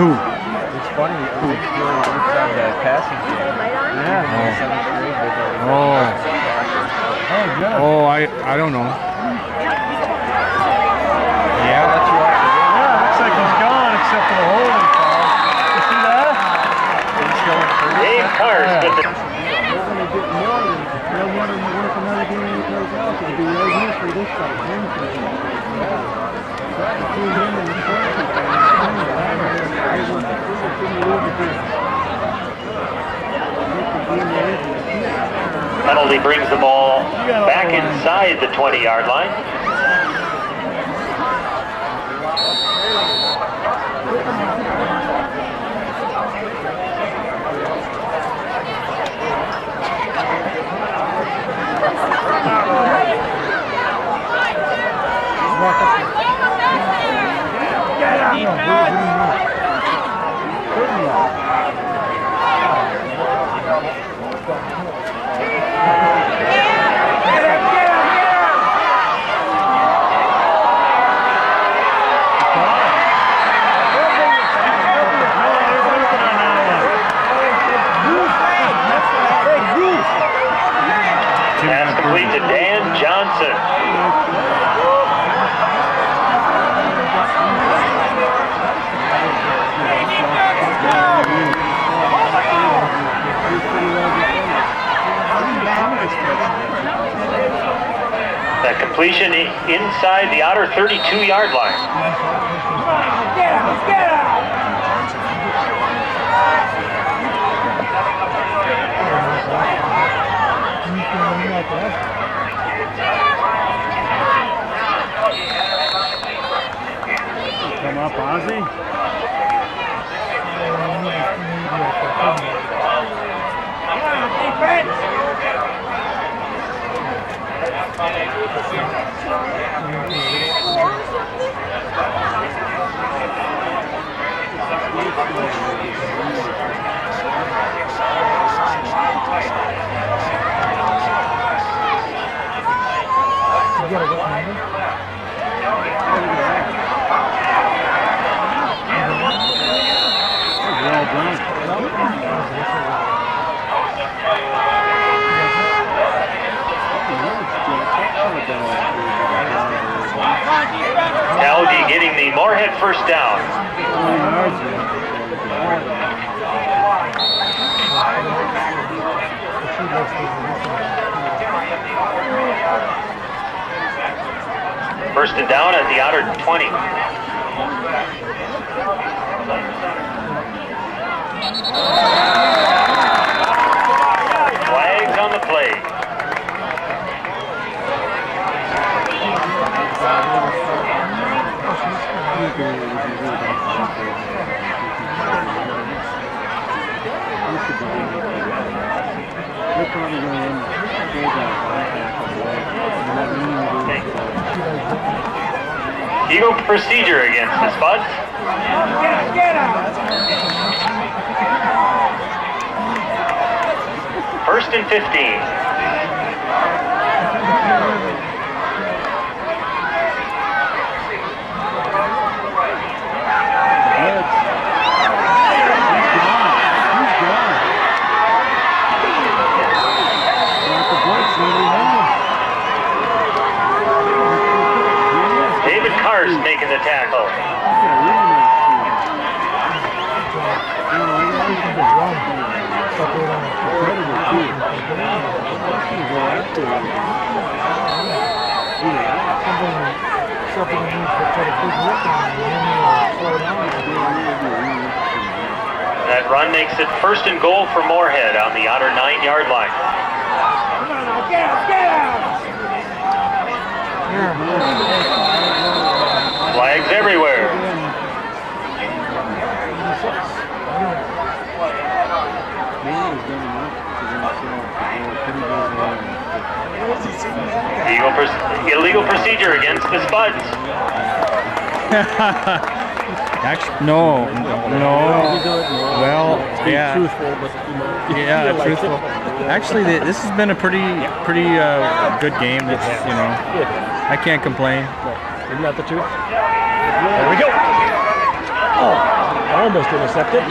Who? It's funny, Luke really works on the passing game. Yeah. In the 7th grade, they've already Oh, good. Oh, I don't know. Yeah, that's right. Yeah, looks like he's gone except for the holding call. You see that? Dave Cars with the... Penalty brings the ball back inside the 20-yard line. Pass complete to Dan Johnson. Completion inside the Otter 32-yard line. Come up, Ozzy. Algie getting the Moorhead first down. First and down at the Otter 20. Flags on the play. Eagle procedure against the Spuds. First and 15. Making the tackle. That run makes it first and goal for Morehead on the Otter 9-yard line. Flags everywhere. Illegal procedure against the Spuds. Actually, no. Well, yeah. Yeah, truthful. Actually, this has been a pretty good game. It's, I can't complain. Isn't that the truth? There we go. Oh, almost intercepted.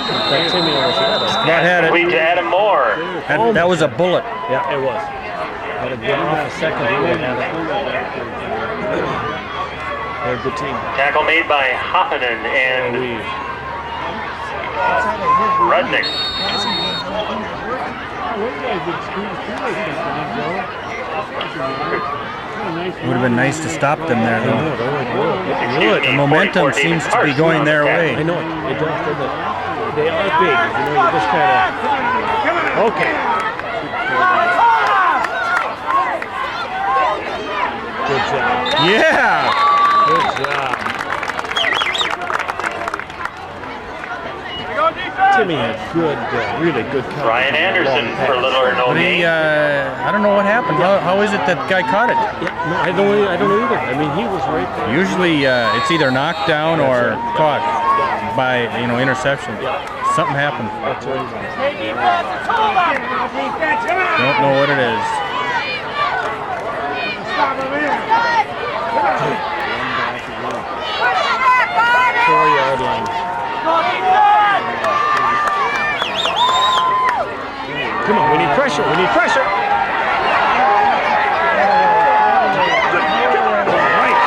That had it. Complete to Adam Moore. That was a bullet. Yeah, it was. Had a good second. They're a good team. Tackle made by Hoffinen and Rudnick. It would have been nice to stop them there, though. The momentum seems to be going their way. I know it does. They are big. You just kind of. Okay. Good job. Yeah. Good job. Timmy had good, really good coverage. Ryan Anderson for little or no gain. I don't know what happened. How is it that guy caught it? Yeah, no, I don't know either. I mean, he was right there. Usually it's either knocked down or caught by interception. Something happened. That's right. Don't know what it is. 4-yard line. Come on, we need pressure. We need pressure. Right.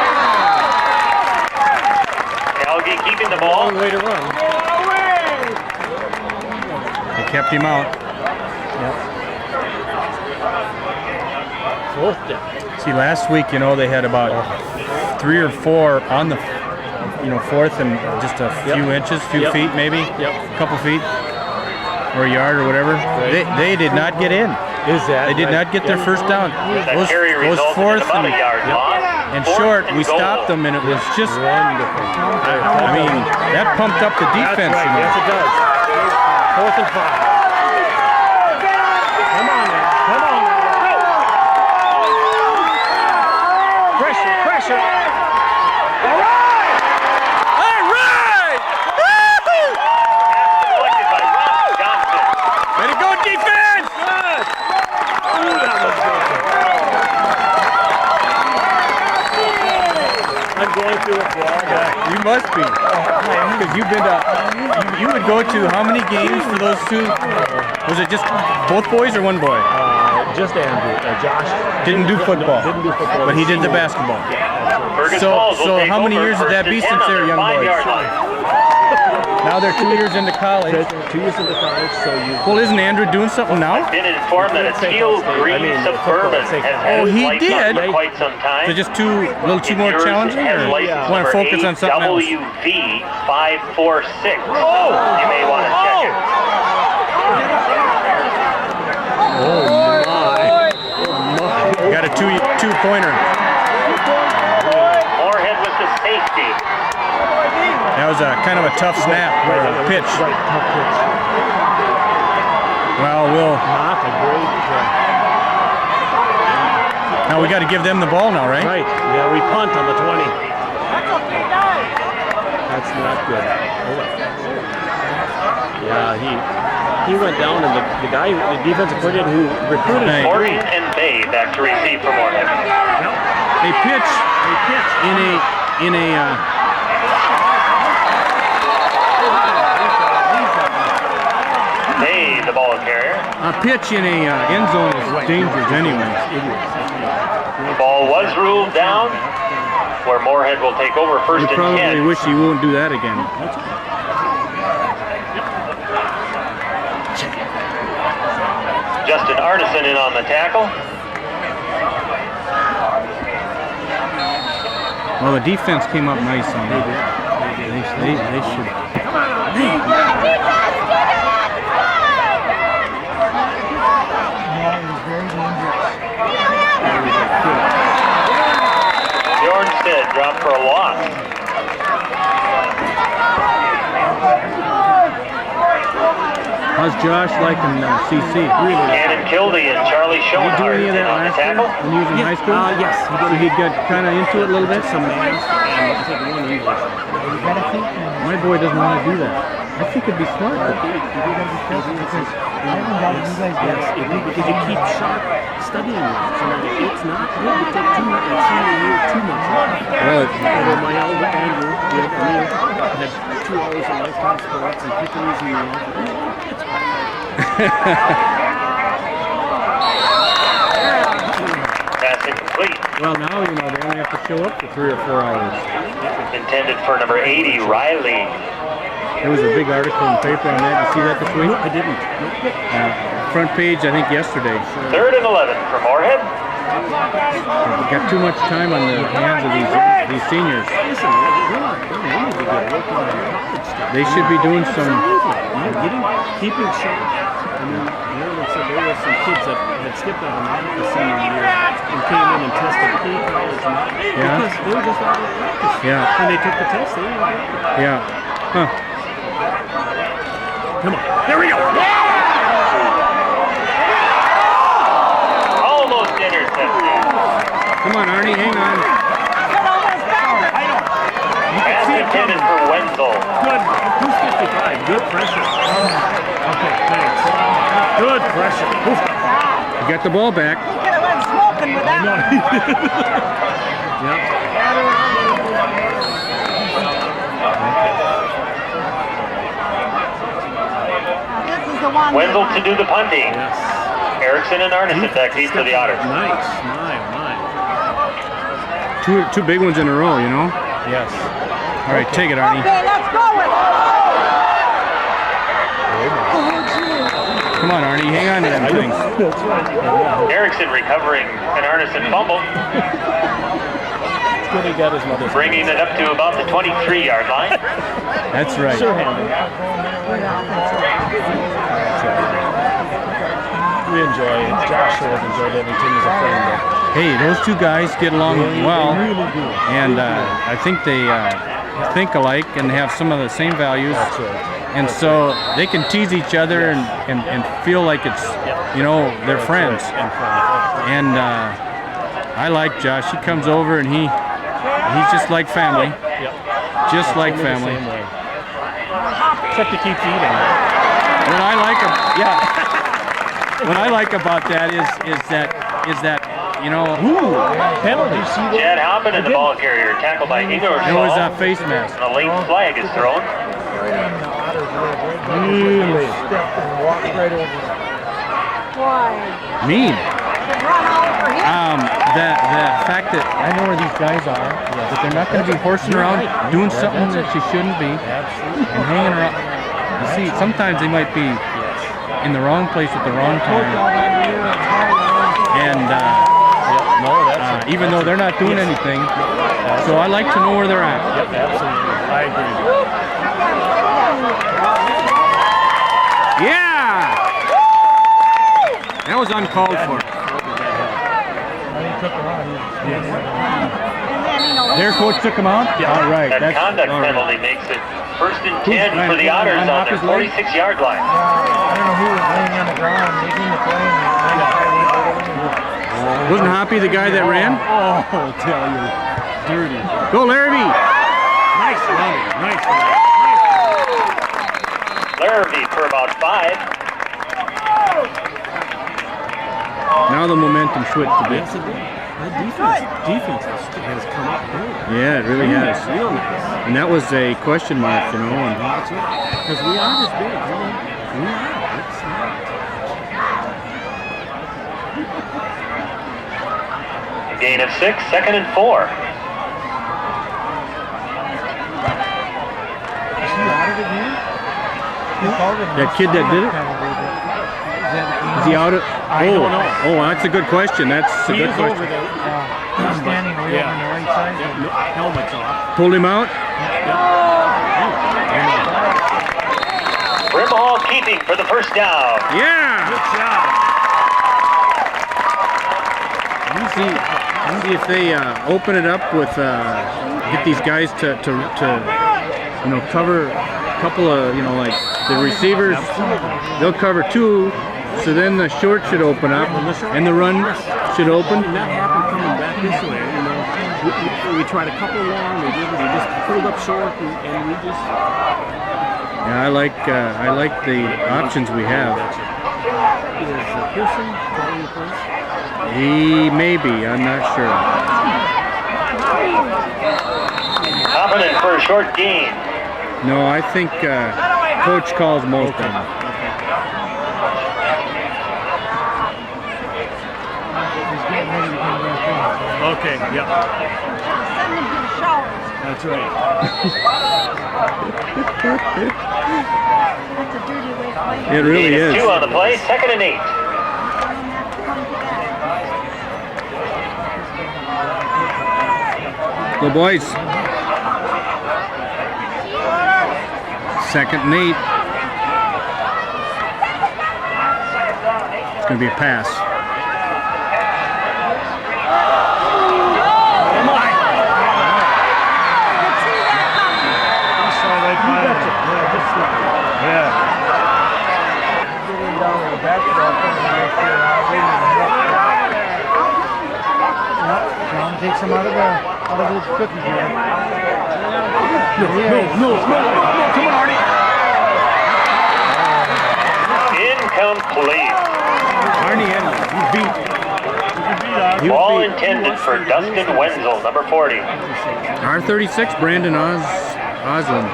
Algie keeping the ball. Long way to run. They kept him out. Yep. Fourth down. See, last week, you know, they had about 3 or 4 on the, fourth and just a few inches, few feet maybe, a couple feet, or a yard or whatever. They did not get in. They did not get their first down. Those fourth and short, we stopped them, and it was just wonderful. I mean, that pumped up the defense. Right. Yes, it does. 4th and 5. Come on, man. Come on. Pressure. All right! Collected by Ross Johnson. Way to go, defense! Good. Ooh, that was good. I'm going through it for all day. You must be, because you've been to. You would go to how many games for those two? Was it just both boys or one boy? Just Andrew. Josh Didn't do football. But he did the basketball. Fergus So Falls will take how many over years did that be 1st since and 10 they were on young their boys? 5-yard line. Now they're 2 years into college. 2 years into college, so you. Well, isn't Andrew doing something now? Been informed that a teal green Suburban has had Oh, his he lights on did? for quite some time. So just a little too more Yours challenging, has or license want to number focus on something else? WV 546. You may want to check it. Got a two-pointer. Moorhead with the safety. That was a kind of a tough snap or a pitch. Right, tough pitch. Well, Not a great. now we got to give them the ball now, right? Right. Yeah, we punt on the 20. That's not good. Yeah, he went down, and the guy, the defensive coordinator who recruited him. Morgan and Bay back to receive for Morehead. They pitch in a Bay, the ball carrier. a pitch in a end zone is dangerous anyway. The ball was ruled down, where Morehead will take over You 1st and probably 10. wish you won't do that again. Justin Artisan in on the tackle. Well, the defense came up nice on that. They should. Bjornstead dropped for a loss. How's Josh liking CC? Cannon Kildee and Charlie Did he do Schoenhardt any of in that on the last year tackle. when he was in high school? Yes, he did. So he got kind of into it a little bit? Some names, and I think one English. My boy doesn't want to do that. I think it'd be smart. Yes, because you keep sharp studying it. So it's not good to take too much, senior year too much. Well, My elder Andrew had 2 hours of lifetime sports and pick it easy. Pass incomplete. well, now, they only have to show up for 3 or 4 hours. Intended for number 80, Riley. There was a big article in the paper on that. You see that this week? I didn't. Front page, I think, yesterday. 3rd and 11 for Morehead. We got too much time on the hands of these seniors. Listen, they're not done. They need to get working on their college stuff. They should be doing some. Keeping sharp. I mean, Maryland said there were some kids that had skipped out of math the senior year and came in and tested pre-college math because they were just out of practice. Yeah. When they took the test, they were out. Yeah. Huh. Come on. There we go. Almost intercepted. Come on, Arnie, hang on. Pass intended for Wenzel. Good. 255. Good pressure. Okay, thanks. Good pressure. You got the ball back. Wenzel to do the punting. Yes. Erickson and Arneson back deep for the Otters. Nice. Two big ones in a row, Yes. All right, take it, Arnie. Okay, let's go with it. Come Come on, Arnie, hang on to them things. Erickson recovering an Arneson fumble. It's good he got his mother's. Bringing it up to about the 23-yard line. That's right. Sure-handed. We enjoy it. Josh has enjoyed everything as a friend. Hey, those two guys get along well, They really do. and I think they think alike and have some of the same values. That's right. And so they can tease each other and feel like it's, you know, they're friends. And I like Josh. He comes over and he's just like family. Just like family. Except he keeps eating. What I like, what I like about that is that you know, Penalty. Chad Hoppin and the ball carrier tackled by Ingersoll. it was a face mask. And a late flag is thrown. Really stepped and walked right over. Mean. The fact that I know where these guys are, that they're not going to be horsing around doing something that you shouldn't be, and hanging around. You see, sometimes they might be in the wrong place at the wrong time, and even though they're not doing anything, so I like to know where they're at. Yep, absolutely. I agree. Yeah! That was uncalled for. Their coach took him out? Yeah. All right. That conduct all right. penalty makes it 1st and 10 for the Otters on their 46-yard line. I don't know who was laying on the ground. They didn't play. Wasn't Hoppy the guy that ran? Oh, I'll tell you. Dirty. Go, Larrabee! Nice running. Nice running. Larrabee for about 5. Now the momentum switched a bit. Yes, it did. That defense has come up good. Yeah, it really has. Real nice. And that was a question mark, you know. And That's it. Because we are this big. We are. It's not. A gain of 6, 2nd and 4. that kid that did it? Is he out of? I don't know. Oh, that's a good question. That's a He good is question. over there. He's standing way over on the right side. Helmet's off. Pulled him out? Brimhall keeping for the first down. Yeah! Good job. See if they open it up with get these guys to you know, cover a couple of, you know, like the receivers. They'll cover 2, so then the short should open up and the run should open. And that happened coming back this way. You know, we tried a couple long. They didn't. They just pulled up short, and we just. Yeah, I like the options we have. Is Pearson calling the place? He may be. I'm not sure. Confident for a short gain. No, I think coach calls most of them. Okay. Yep. That's right. It really Gain of is. 2 on the play, 2nd and 8. Go boys. 2nd and 8. It's going to be a pass. Take some out of the cookie jar. No, come on, Arnie. Incomplete. Arnie Edmonds, Ball intended for Dustin Wenzel, number 40. R36, Brandon Osland.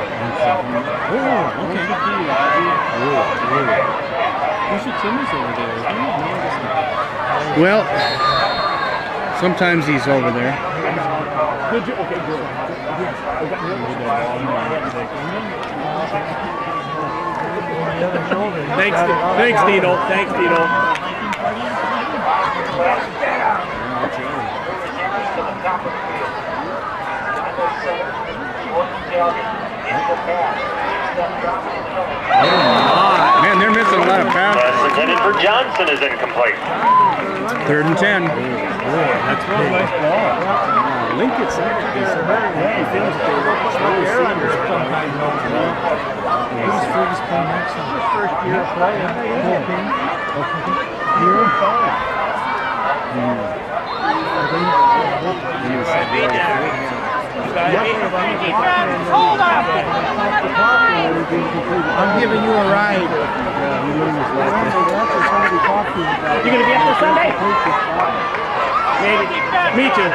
Oh, okay. Bishop Simmons over there, isn't he? No, it's not. Well, sometimes he's over there. Good job. Okay, good. Thanks, Dino. Thanks, Dino. Man, they're missing a lot of passes. Pass intended for Johnson is incomplete. 3rd and 10. That's a nice ball. Lincoln said it. He said he feels that they were slowly seeing this sometimes. Who's Fergus playing next time? First year playing. Year 5. Hold on! I'm giving you a ride. You gonna be up there Sunday? Maybe. Me too.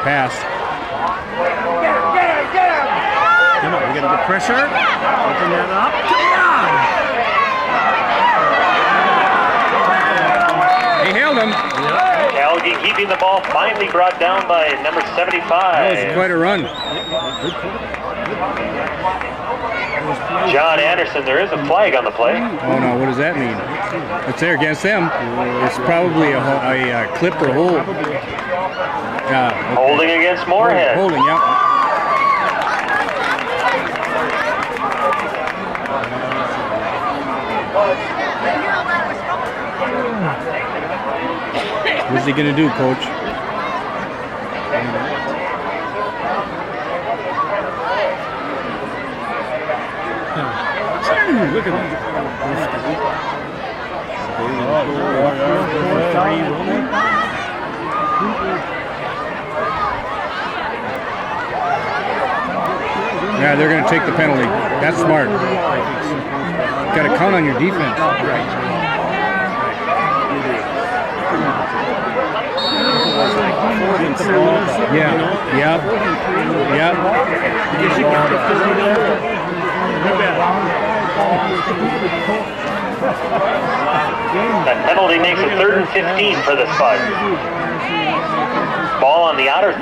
Pass. Come on, we gotta get pressure. Open that up. Come on! He held him. Calgary keeping the ball, finally brought down by number 75. That was quite a run. John Anderson, there is a flag on the play. Oh no, what does that mean? It's there against them. It's probably a clip or hold. Yeah. Holding against Moorhead. Holding, yep. What's he gonna do, Coach? Look at that. Yeah, they're going to take the penalty. That's smart. Got to count on your defense. Yeah. Yep. Yep. That penalty makes it 3rd and 15 for the Spuds. Ball on the Otter,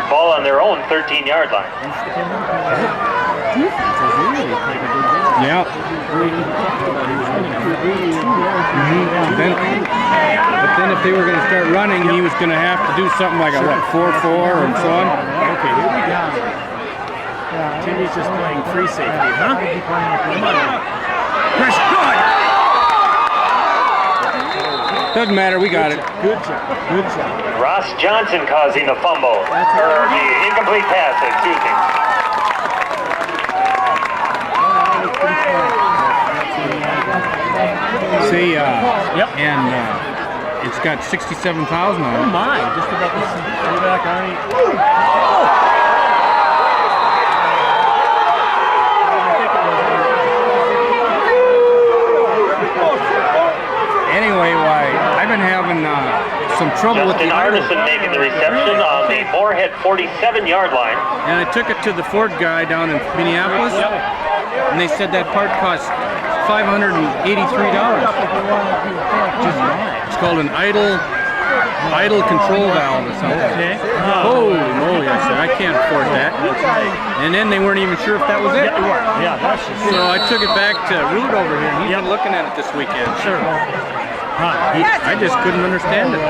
ball on their own 13-yard line. Yeah. But then if they were going to start running, he was going to have to do something like a, 4-4 and so on. Okay, here we go. Timmy's just playing free safety, huh? Come on. Press, good! Doesn't matter, we got it. Good job, good job. Ross Johnson causing the fumble, or the incomplete pass, excuse me. See, Yep. And it's got 67,000 on it. Oh my, just about to see back on it. Anyway, I've been having some trouble with the Justin Arneson making the reception on the Morehead 47-yard line. And I took it to the Ford guy down in Minneapolis, and they said that part cost $583. It's called an idle control valve or something. Okay. Holy moly, I said, I can't afford that. And then they weren't even sure if that was it. Yeah, that's just... So I took it back to Root over here, and he's been looking at it this weekend. Sure. I just couldn't understand it.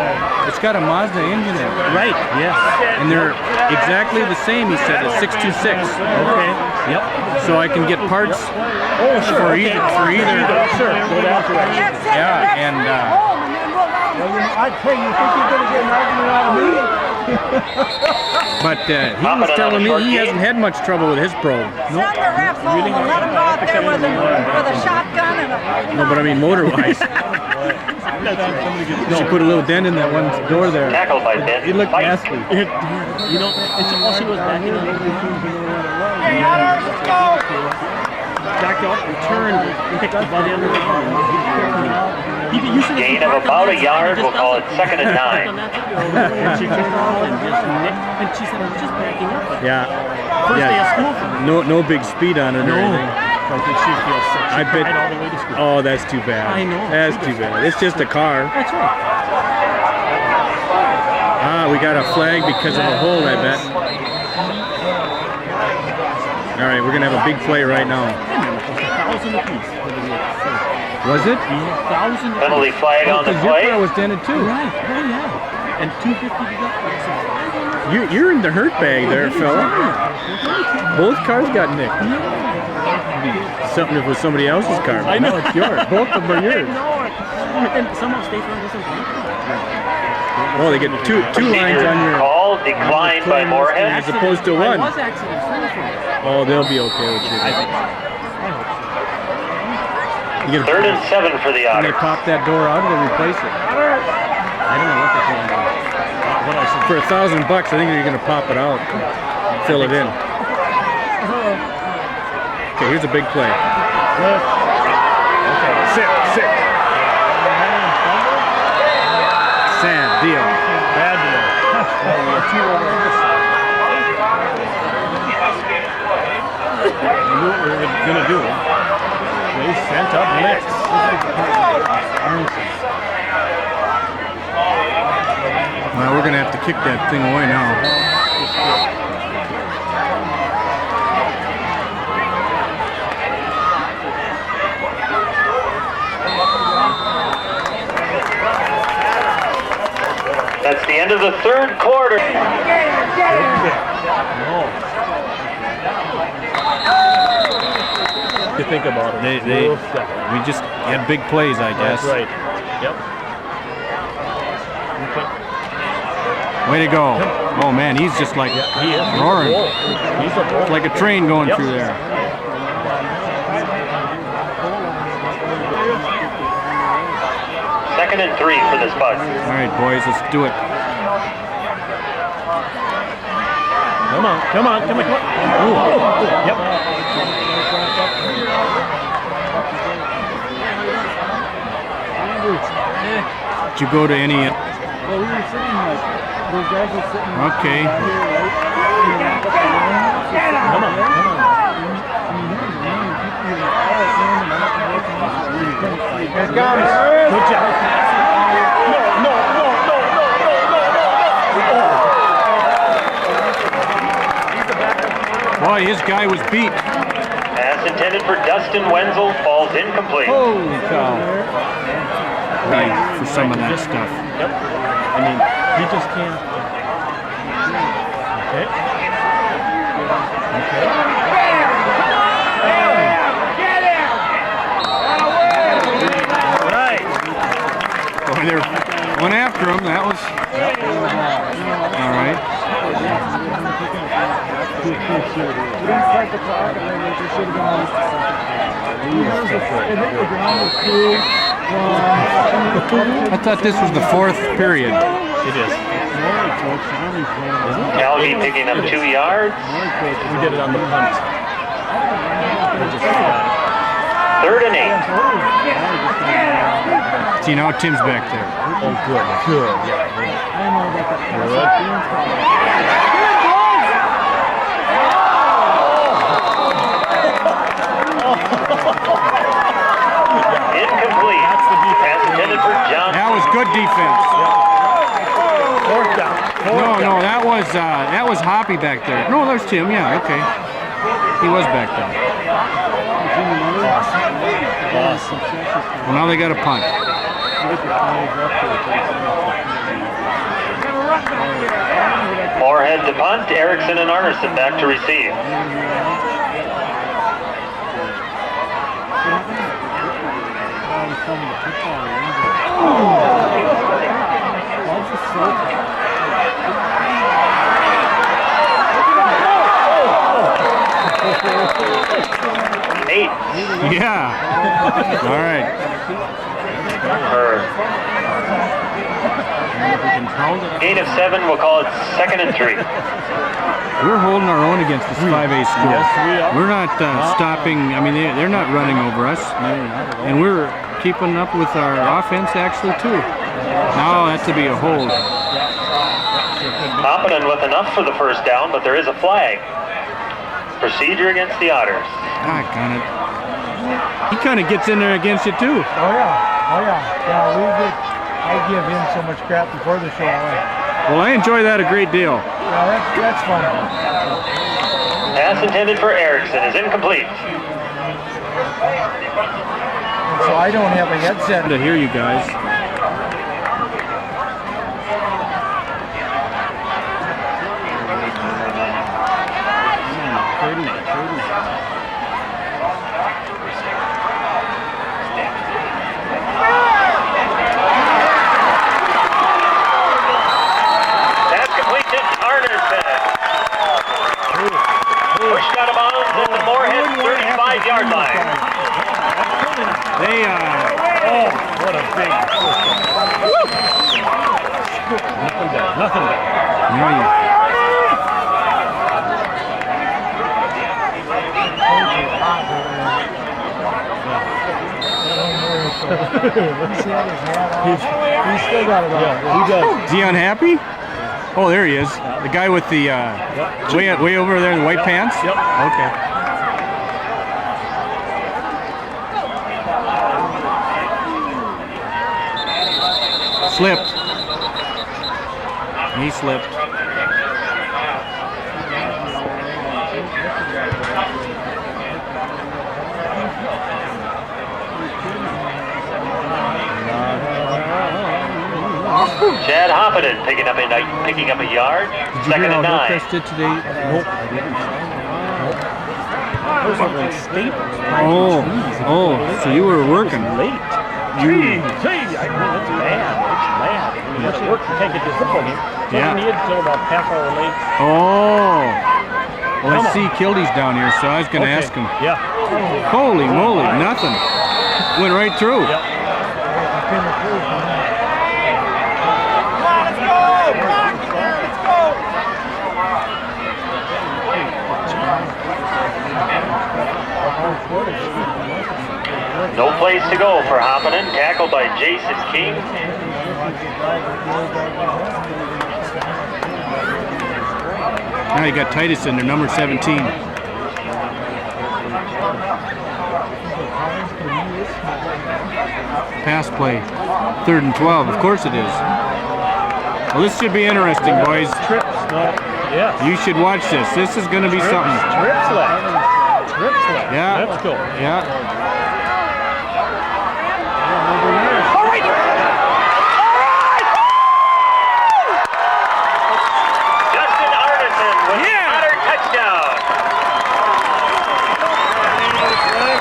It's got a Mazda engine in it. Right, yes. And they're exactly the same, he said, as 626. Okay. Yep. So I can get parts for either. Sure. Go down to it. Yeah, and I'd say you think you're going to get an argument out of me? but he was telling me he hasn't had much trouble with his probe. Send the refs home and let him go out there with a shotgun and a... No, but I mean motor-wise. She put a little dent in that one door there. Tackled by Ben. It looked nasty. You know, it's all she was backing up. Hey, Otter, let's go! Backed up and turned and picked the butt end of the car. Gain of about a yard, we'll call it 2nd and 9. And she turned around and just nicked, and she said, I'm just backing up. Yeah. First day of school for me. No big speed on it or anything. I think she feels sick. She I bet. cried all the way to school. Oh, that's too bad. I know. That's too bad. It's just a car. That's right. Ah, we got a flag because of a hold, I bet. All right, we're gonna have a big play right now. $1,000 apiece. Was it? Yeah, $1,000. Penalty flag on the Your play. car was dented too. Right. Oh yeah. And $250 deductible. You're in the hurt bag there, fella. Both cars got nicked. Something if it was somebody else's car. I know. No, it's yours. Both of them are yours. I know it. And somehow State Farm doesn't want it. Oh, they get two lines on your. Call declined by Moorhead. As opposed to one. I was accidents. Oh, they'll be okay with you. I think. You get 3rd and 7 for the When they Otter. pop that door out, they'll replace it. I don't know what they're going to do. What I said. For $1,000 bucks, I think you're gonna pop it out, fill it in. Okay, here's a big play. Okay. Sit. Sad deal. Bad deal. Well, we have 2 over on this side. We knew what we were going to do. They sent up licks. Well, we're gonna have to kick that thing away now. That's the end of the 3rd quarter. You think about it. We just had big plays, I guess. That's right. Yep. Way to go. Oh man, he's just like He is. roaring. He's a bull. It's like a train going through there. 2nd and 3 for the Spuds. All right, boys, let's do it. Come on. Ooh. Yep. Did you go to any? Well, we were sitting like, those guys were sitting Okay. Come on. Here it comes. Good job. No. Boy, his guy was beat. Pass intended for Dustin Wenzel falls incomplete. Holy cow. Right, for some of that stuff. Yep. I mean, he just can't. Okay. Right. Boy, they went after him. That was all right. We didn't start the clock, and then it should have been I thought this was the 4th period. It is. Calvi picking up 2 yards. We did it on the punt. 3rd and 8. See, now Tim's back there. Oh, good. Yeah. Incomplete. Pass intended for John. That was good defense. 4th down. No, that was Hoppy back there. No, there's Tim. Yeah, okay. He was back there. Awesome. Well, now they got a punt. Moorhead to punt. Erickson and Arneson back to receive. Eight. Yeah. All right. Gain of 7. We'll call it 2nd and 3. We're holding our own against this 5A school. Yes, we are. We're not stopping. I mean, they're not running over us, and we're keeping up with our offense actually too. Now that's to be a hold. Competent with enough for the 1st down, but there is a flag. Procedure against the Otters. He kind of gets in there against you too. Oh yeah. I give him so much crap before the show. Well, I enjoy that a great deal. Yeah, that's fun. Pass intended for Erickson is incomplete. So I don't have a headset To hear you guys. Pass complete to Arnerson. Pushed out of bounds at the Moorhead 35-yard line. They, Oh, what a big. Nothing bad. Nothing bad. He's still got it on. Yeah, he does. Is he unhappy? Oh, there he is. The guy with the way over there in the white pants? Yep. Okay. Slipped. He slipped. Chad Hoppenden picking up a yard. Did you Second hear how and 9. Hillcrest did today? Nope, I didn't. I was over in Staples. Oh, so you were working. Late. I mean, that's bad. It's bad. I mean, it's work to take it to football game. Yeah. He had till about half hour late. Oh. Well, I see Kildy's down here, so I was going to ask him. Yeah. Holy moly, nothing. Went right through. Yep. No place to go for Hoppenden. Tackled by Jason King. Now you got Titus in there, number 17. Pass play. 3rd and 12. Of course it is. Well, this should be interesting, boys. Trips. Yeah. You should watch this. This is going to be something. Trips left. Trips left. Yeah. Let's go. Yeah. Justin Arneson with the Otter touchdown.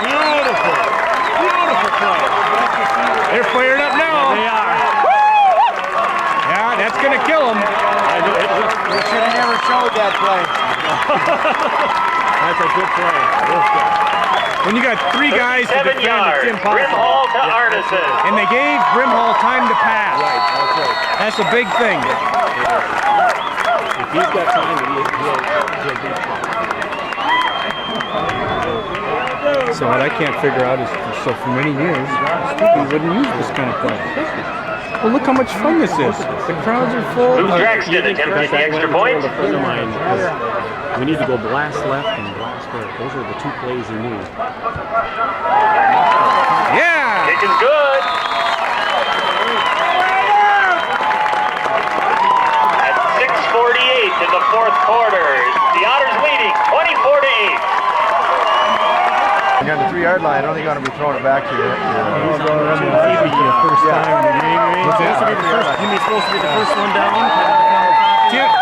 Beautiful. Beautiful play. They're fired up now. They are. Yeah, that's going to kill them. We should have never showed that play. That's a good play. When you got 3 guys to 7 defend, yards. it's impossible. Brimhall to Arneson. And they gave Brimhall time to pass. Right, that's right. That's a big thing. If he's got time, he'll beat you. So what I can't figure out is, so for many years, we wouldn't use this kind of play. Well, look how much fun this is. The crowds are full. Luke Draxton attempting the extra point. A friend of mine, we need to go blast left and blast right. Those are the 2 plays he knew. Yeah! Kick is good. At 6:48 in the 4th quarter, the Otters leading 24-8. You're on the 3-yard line. I don't think you're going to be throwing it back to you. He's on the first time in the game. He's supposed to be the first one down.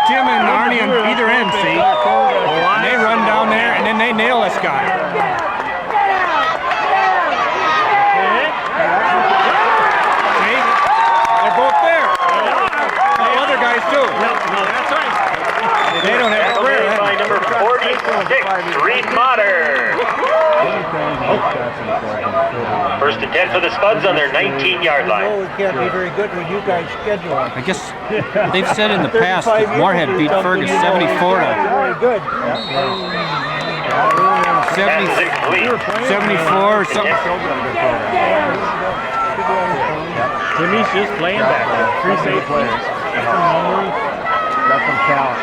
Tim and Arnie on either end, see? They run down there and then they nail this guy. See? They're both there. The other guys too. No, that's right. They don't have Tackled prayer. in by number 46, Reed Motter. First and 10 for the Spuds on their 19-yard line. Oh, it can't be very good when you guys schedule it. I guess they've said in the past that Morehead beat Fergus 74 to Very good. 70, Pass is incomplete. 74 or something. Timmy's just playing back there. 3 safe players. Got some talent.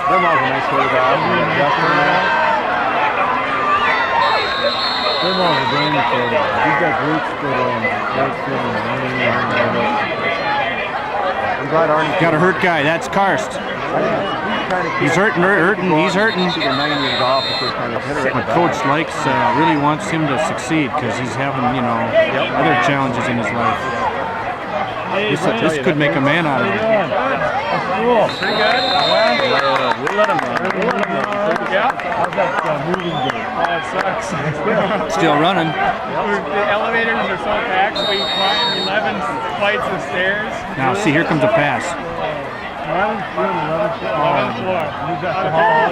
Brimhall's a nice quarterback. Brimhall's a game quarterback. He's got great skill and great skill and running. I'm glad Arnie Got a hurt guy. That's Karst. He's hurting. He's hurting. But coach likes, really wants him to succeed because he's having, you know, other challenges in his life. This could make a man out of him. Cool. Pretty good. We'll let him run. Yeah. How's that moving game? It sucks. Still running. The elevators are so packed, so we climb 11 flights of stairs. Now, see, here comes a pass. 11th floor. You got the hall.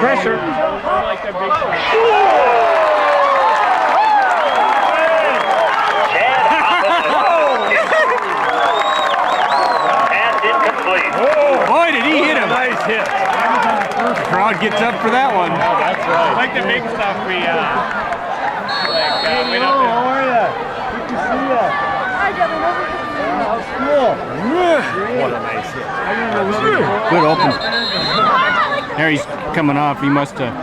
Pressure. Like that big shot. Pass incomplete. Boy, did he hit him. Nice hit. The crowd gets up for that one. That's right. Like the big stuff we went up How are you? Good to see you. How's school? What a nice hit. Good open. There he's coming off. He must have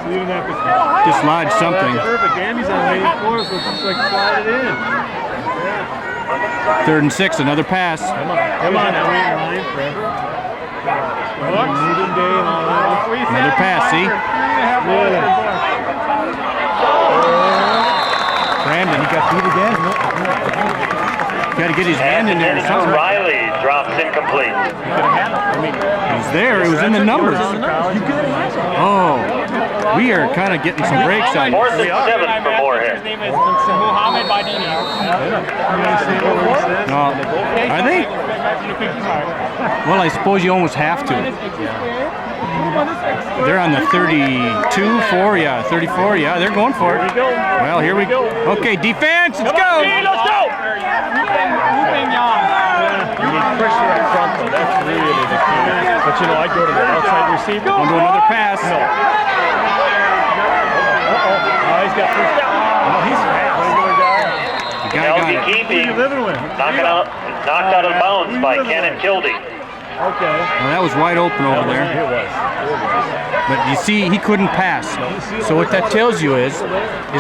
dislodged something. Perfect. Andy's on the main floor, so it's just like slide it in. 3rd and 6, another pass. Come on, now we ain't lying forever. Meeting day and all that. Another pass, see? Brandon, he got beat again. Got to get his hand in there or something. Riley drops incomplete. He's there. It was in the numbers. Oh, we are kind of getting some breaks on 4th and 7 for Morehead. His name is Mohammed Badini. No, are they? Well, I suppose you almost have to. They're on the 32, 4, yeah, 34, yeah, they're going for it. Well, here we go. Okay, defense, let's go. You need pressure up front, though. That's really the key. But you know, I go to the outside receiver. On to another pass. No. Oh, he's got first down. Oh, he's fast. The guy got Kelsey it. keeping. Living with. Knocked out of bounds by Kenneth Kildee. Okay. Well, that was wide open over there. It was. But you see, he couldn't pass. So what that tells you is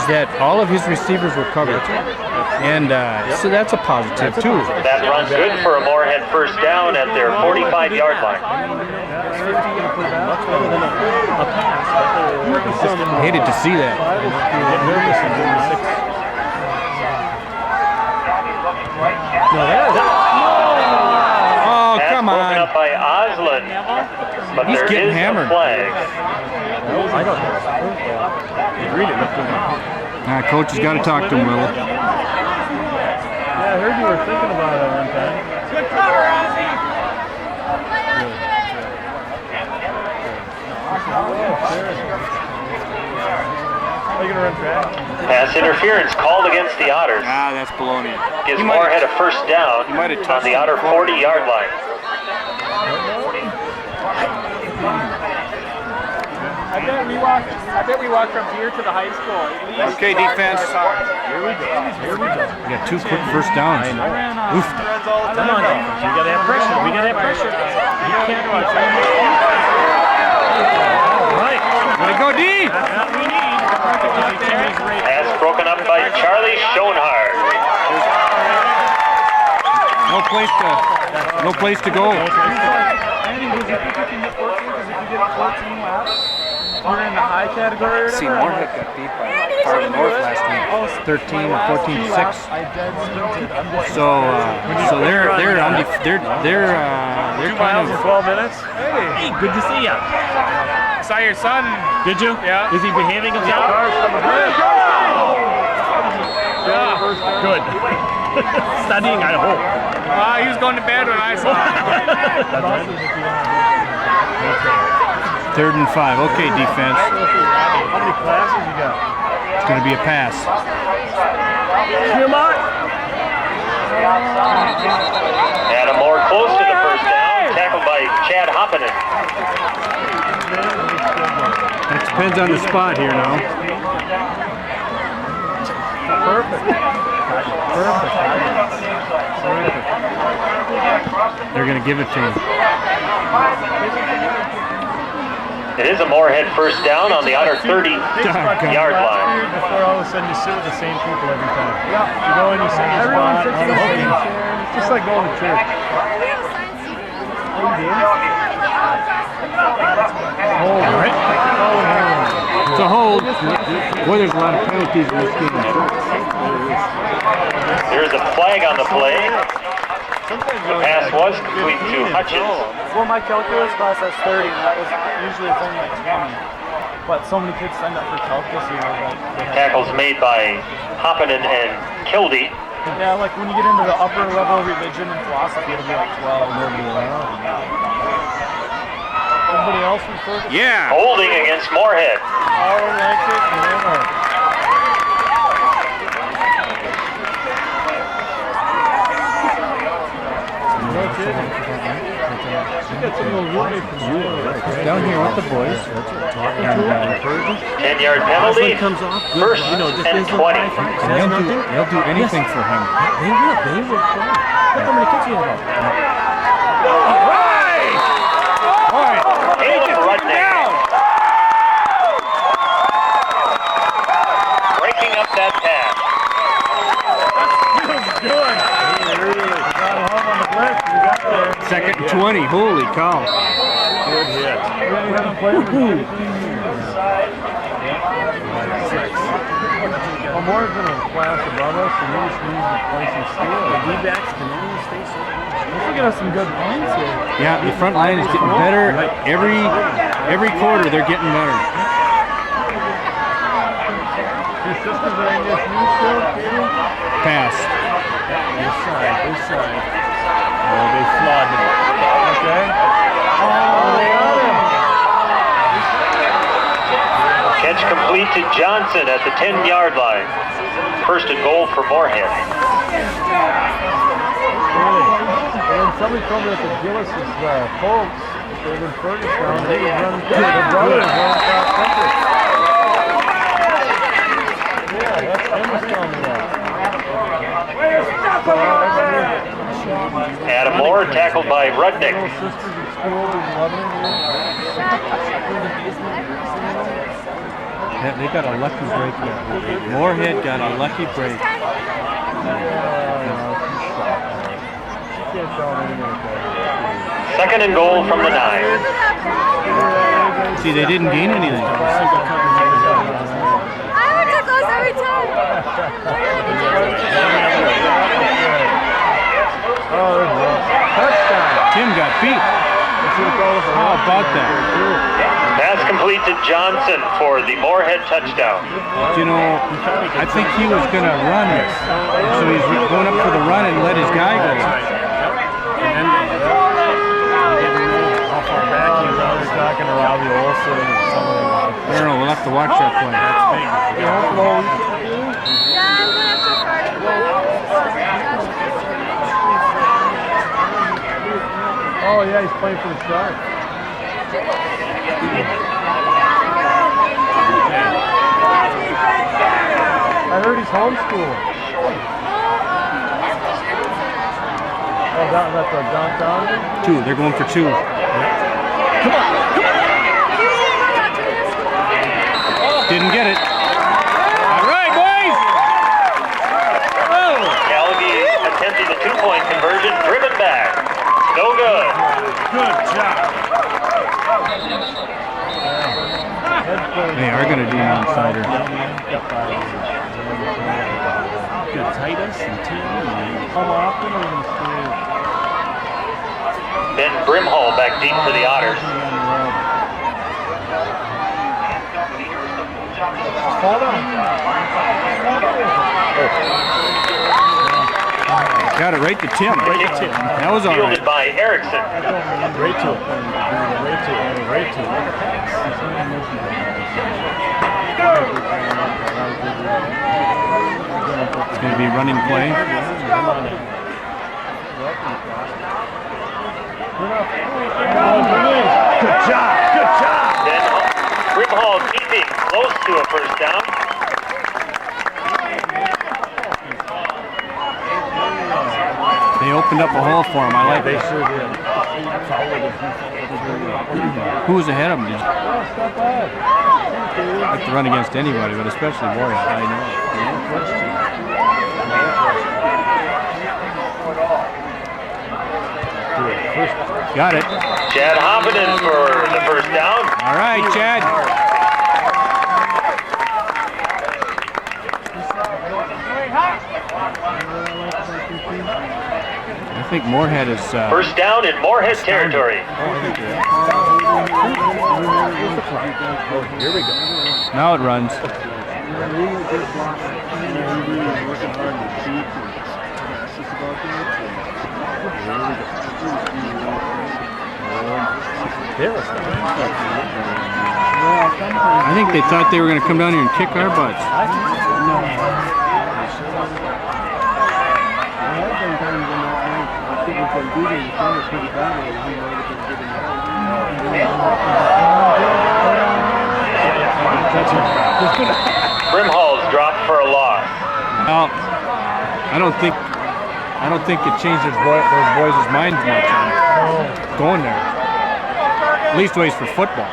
that all of his receivers were covered. And so that's a positive, too. That run good for a Moorhead first down at their 45-yard line. Hated to see that. Oh, come Broken on. up by Oslin, but He's there getting is hammered. a flag. I don't know. It really looked good. Coach has got to talk to him a little. Yeah, I heard you were thinking about it one time. Good cover, Ozzy. Are you going to run track? Pass interference called against the Otters. That's baloney. Gives Morehead a first down might have on touched the him. Otter 40-yard line. I bet we walked from here to the high school. Okay, defense. Here we go. We got 2 quick first downs. Oof. Come on, defense. You got to have pressure. We got to have pressure. You can't do it. Right. Way to go, D! Pass broken up by Charlie Schoenhardt. No place to go. We're in the high category or See, Moorhead got beat by Fargo North last week, 13 or 14-6. So they're kind of 12 minutes. Hey, good to see ya. Saw your son. Did you? Yeah. Is he behaving himself? Yeah. Good. Studying, I hope. He was going to bed when I saw him. 3rd and 5. Okay, defense. How many classes you got? It's going to be a pass. Come on. Adam Moore close to the first down. Tackled by Chad Hoppinen. It depends on the spot here now. Perfect. They're going to give it to him. It is a Moorhead first down on the Otter 30-yard line. Before all of a sudden you sit with the same people every time. You go and you sit in your spot. It's just like going to church. Boy, there's a lot of penalties in this game. There's a flag on the play. The pass was complete to Hutchins. Well, my calculus class has 30, and that was usually it's only like 20. But so many kids signed up for calculus, you know, that they have Tackles made by Hoppinen and Kildee. Yeah, like when you get into the upper level of religion and philosophy, it'll be like 12. Everybody else from Fergus? Yeah. Holding against Moorhead. Oh, like it. Down here with the boys. 10-yard penalty. Comes off. First and 20. They'll do anything for him. They will. Look how many kids you have. Caleb Rudnick. Breaking up that pass. Second and 20. Holy cow. Good hit. Well, Moore's in a class above us, and he just needs to play some skill. The D-backs can only stay so close. We're looking at some good lines here. Yeah, the front line is getting better. Every quarter, they're getting better. Your sisters are in this new still, Katie? Pass. This side. Oh, they flogged him. Okay. Oh, they got him. Catch complete to Johnson at the 10-yard line. First and goal for Morehead. And somebody told me that the Gillis' folks, they've been Fergus down, they was running through their brother was running cross country. Yeah, that's Emma's telling me that. Adam Moore tackled by Rudnick. Little sisters at school been loving it. Yeah, they got a lucky break there. Moorhead got a lucky break. Second and goal from the 9. See, they didn't gain anything. I would take those every time. Touchdown. Tim got beat. How about that? Pass complete to Johnson for the Morehead touchdown. You know, I think he was going to run it. So he's going up for the run and let his guy go. How far back he was. They're talking to Robbie Olsen and some of them. I don't know, we'll have to watch that play. That's big. Yeah, I'm going to have to Oh yeah, he's playing for the Sharks. I heard he's homeschooled. Oh, down at the downtown? 2, they're going for 2. Come on! Didn't get it. All right, boys! Oh. Gallagher attempting the 2-point conversion, driven back. No good. Good job. They are going to do an insider. Good Titus and Tim. How often are we going to see? Ben Brimhall back deep for the Otters. Hold on. Got it right to Tim. That was all right. Fielded by Erickson. Right to it. Right to it. It's going to be running play. Good job. Good job. Then Brimhall keeping close to a first down. They opened up a hole for him. I like They it. sure did. Who was ahead of him? Just like to run against anybody, but especially Morehead. I know. Got it. Chad Hoppinen for the first down. All right, Chad. think Moorhead is... First down in Morehead territory. Here we go. Now it runs. I think they thought they were going to come down here and kick our butts. Brimhall's dropped for a loss. Well, I don't think it changed those boys' minds much on going there. At least ways for football.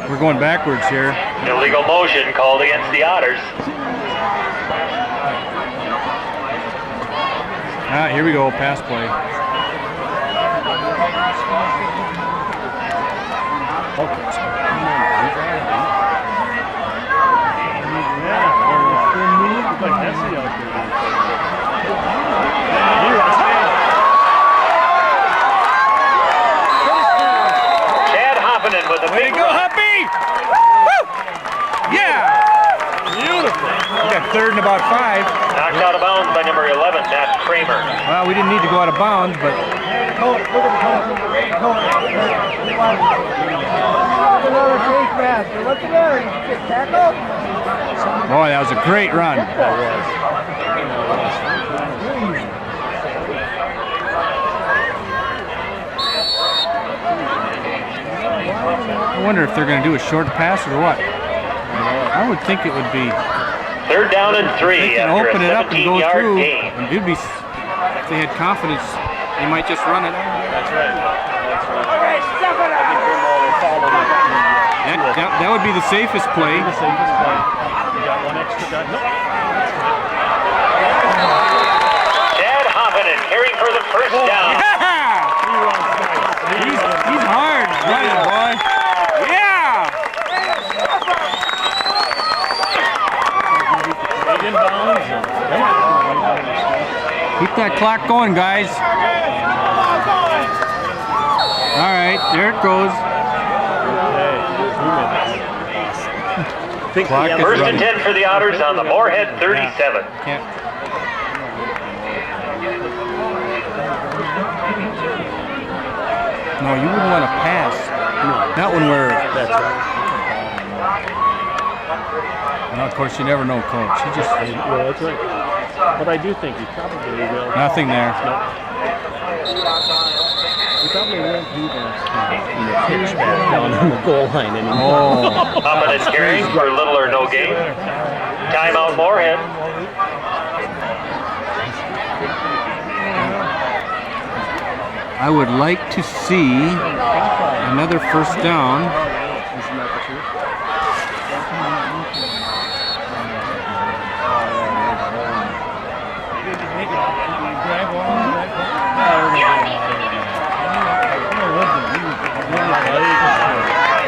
We're going backwards here. Illegal motion called against the Otters. Ah, here we go, pass play. Chad Hoffinen with a Way to big go, run. Huppy! Woo! Yeah! Beautiful. We got third and about 5. Knocked out of bounds by number 11, Matt Kramer. Well, we didn't need to go out of bounds, but boy, that was a great run. I wonder if they're going to do a short pass or what. I would think it would be. Third down and 3 They can after open a it up and go 17-yard through. gain. And it'd be, if they had confidence, they might just run it. That's right. I think Grimall will follow that. That would be the safest play. The safest play. You got one extra guy. Nope. Chad Hoffinen carrying for the first down. Yeah! He's hard running, boy. Yeah! Keep that clock going, guys. All right, there it goes. Clock is First running. and 10 for the Otters on the Morehead 37. Can't. No, you wouldn't want to pass. Not when we're. That's right. Well, of course, you never know, Coach. He just Well, that's right. But I do think he probably will. nothing there. He probably won't even pitch back down on the goal line anymore. Oh, Hoffinen carrying for little or no gain. Timeout Morehead. I would like to see another first down.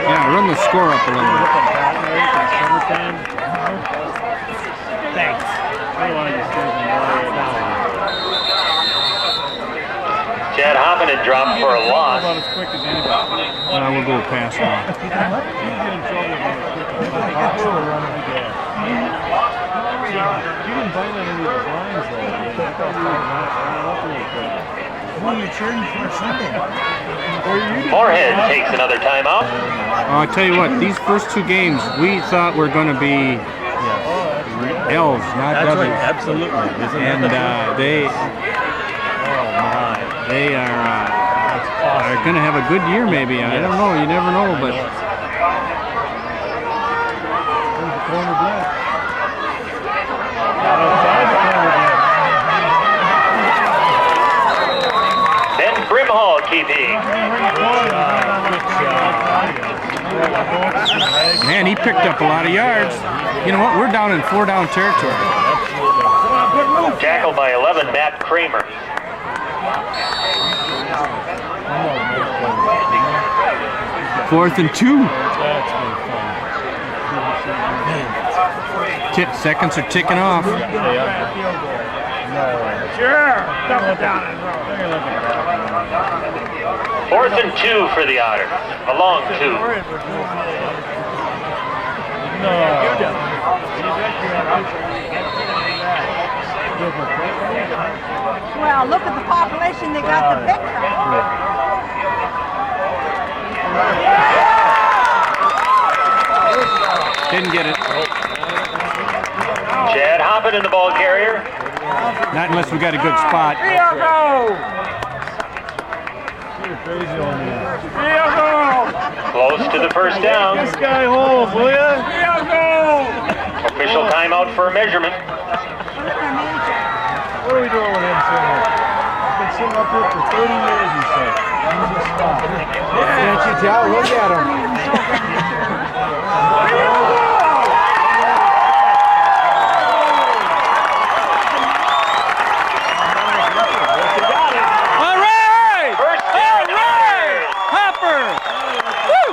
Yeah, run the score up a little bit. Thanks. Chad Hoffinen dropped for a loss. We'll go past now. Morehead takes another timeout. I tell you what, these first 2 games we thought were going to be L's, not That's W's. right, absolutely. And they are going to have a good year, maybe. I don't know. You never know, but. Ben Brimhall keeping. Man, he picked up a lot of yards. You know what? We're down in 4-down territory. Tackled by 11, Matt Kramer. Fourth and 2. Seconds are ticking off. Sure. Double down and roll. 4th and 2 for the Otter. A long 2. Well, look at the population. They got the big crowd. Didn't get it. Chad Hoppin in the ball carrier. Not unless we got a good spot. Close to the first down. This guy holds, will ya? Official timeout for a measurement. What are we doing with him sitting here? I've been sitting up here for 30 years, he said. He's a spot. Can't you tell? Look at him. All right! First down. All right! Hopper! Woo!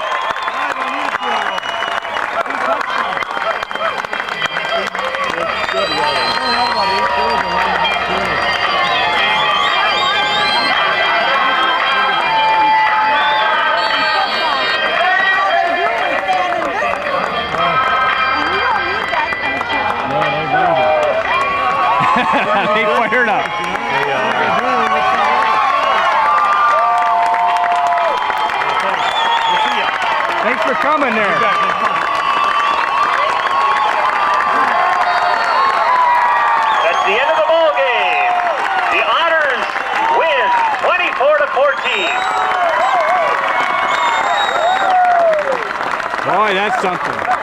They fired up. Thanks for coming there. That's the end of the ball game. The Otters win 24-14. Boy, that's something.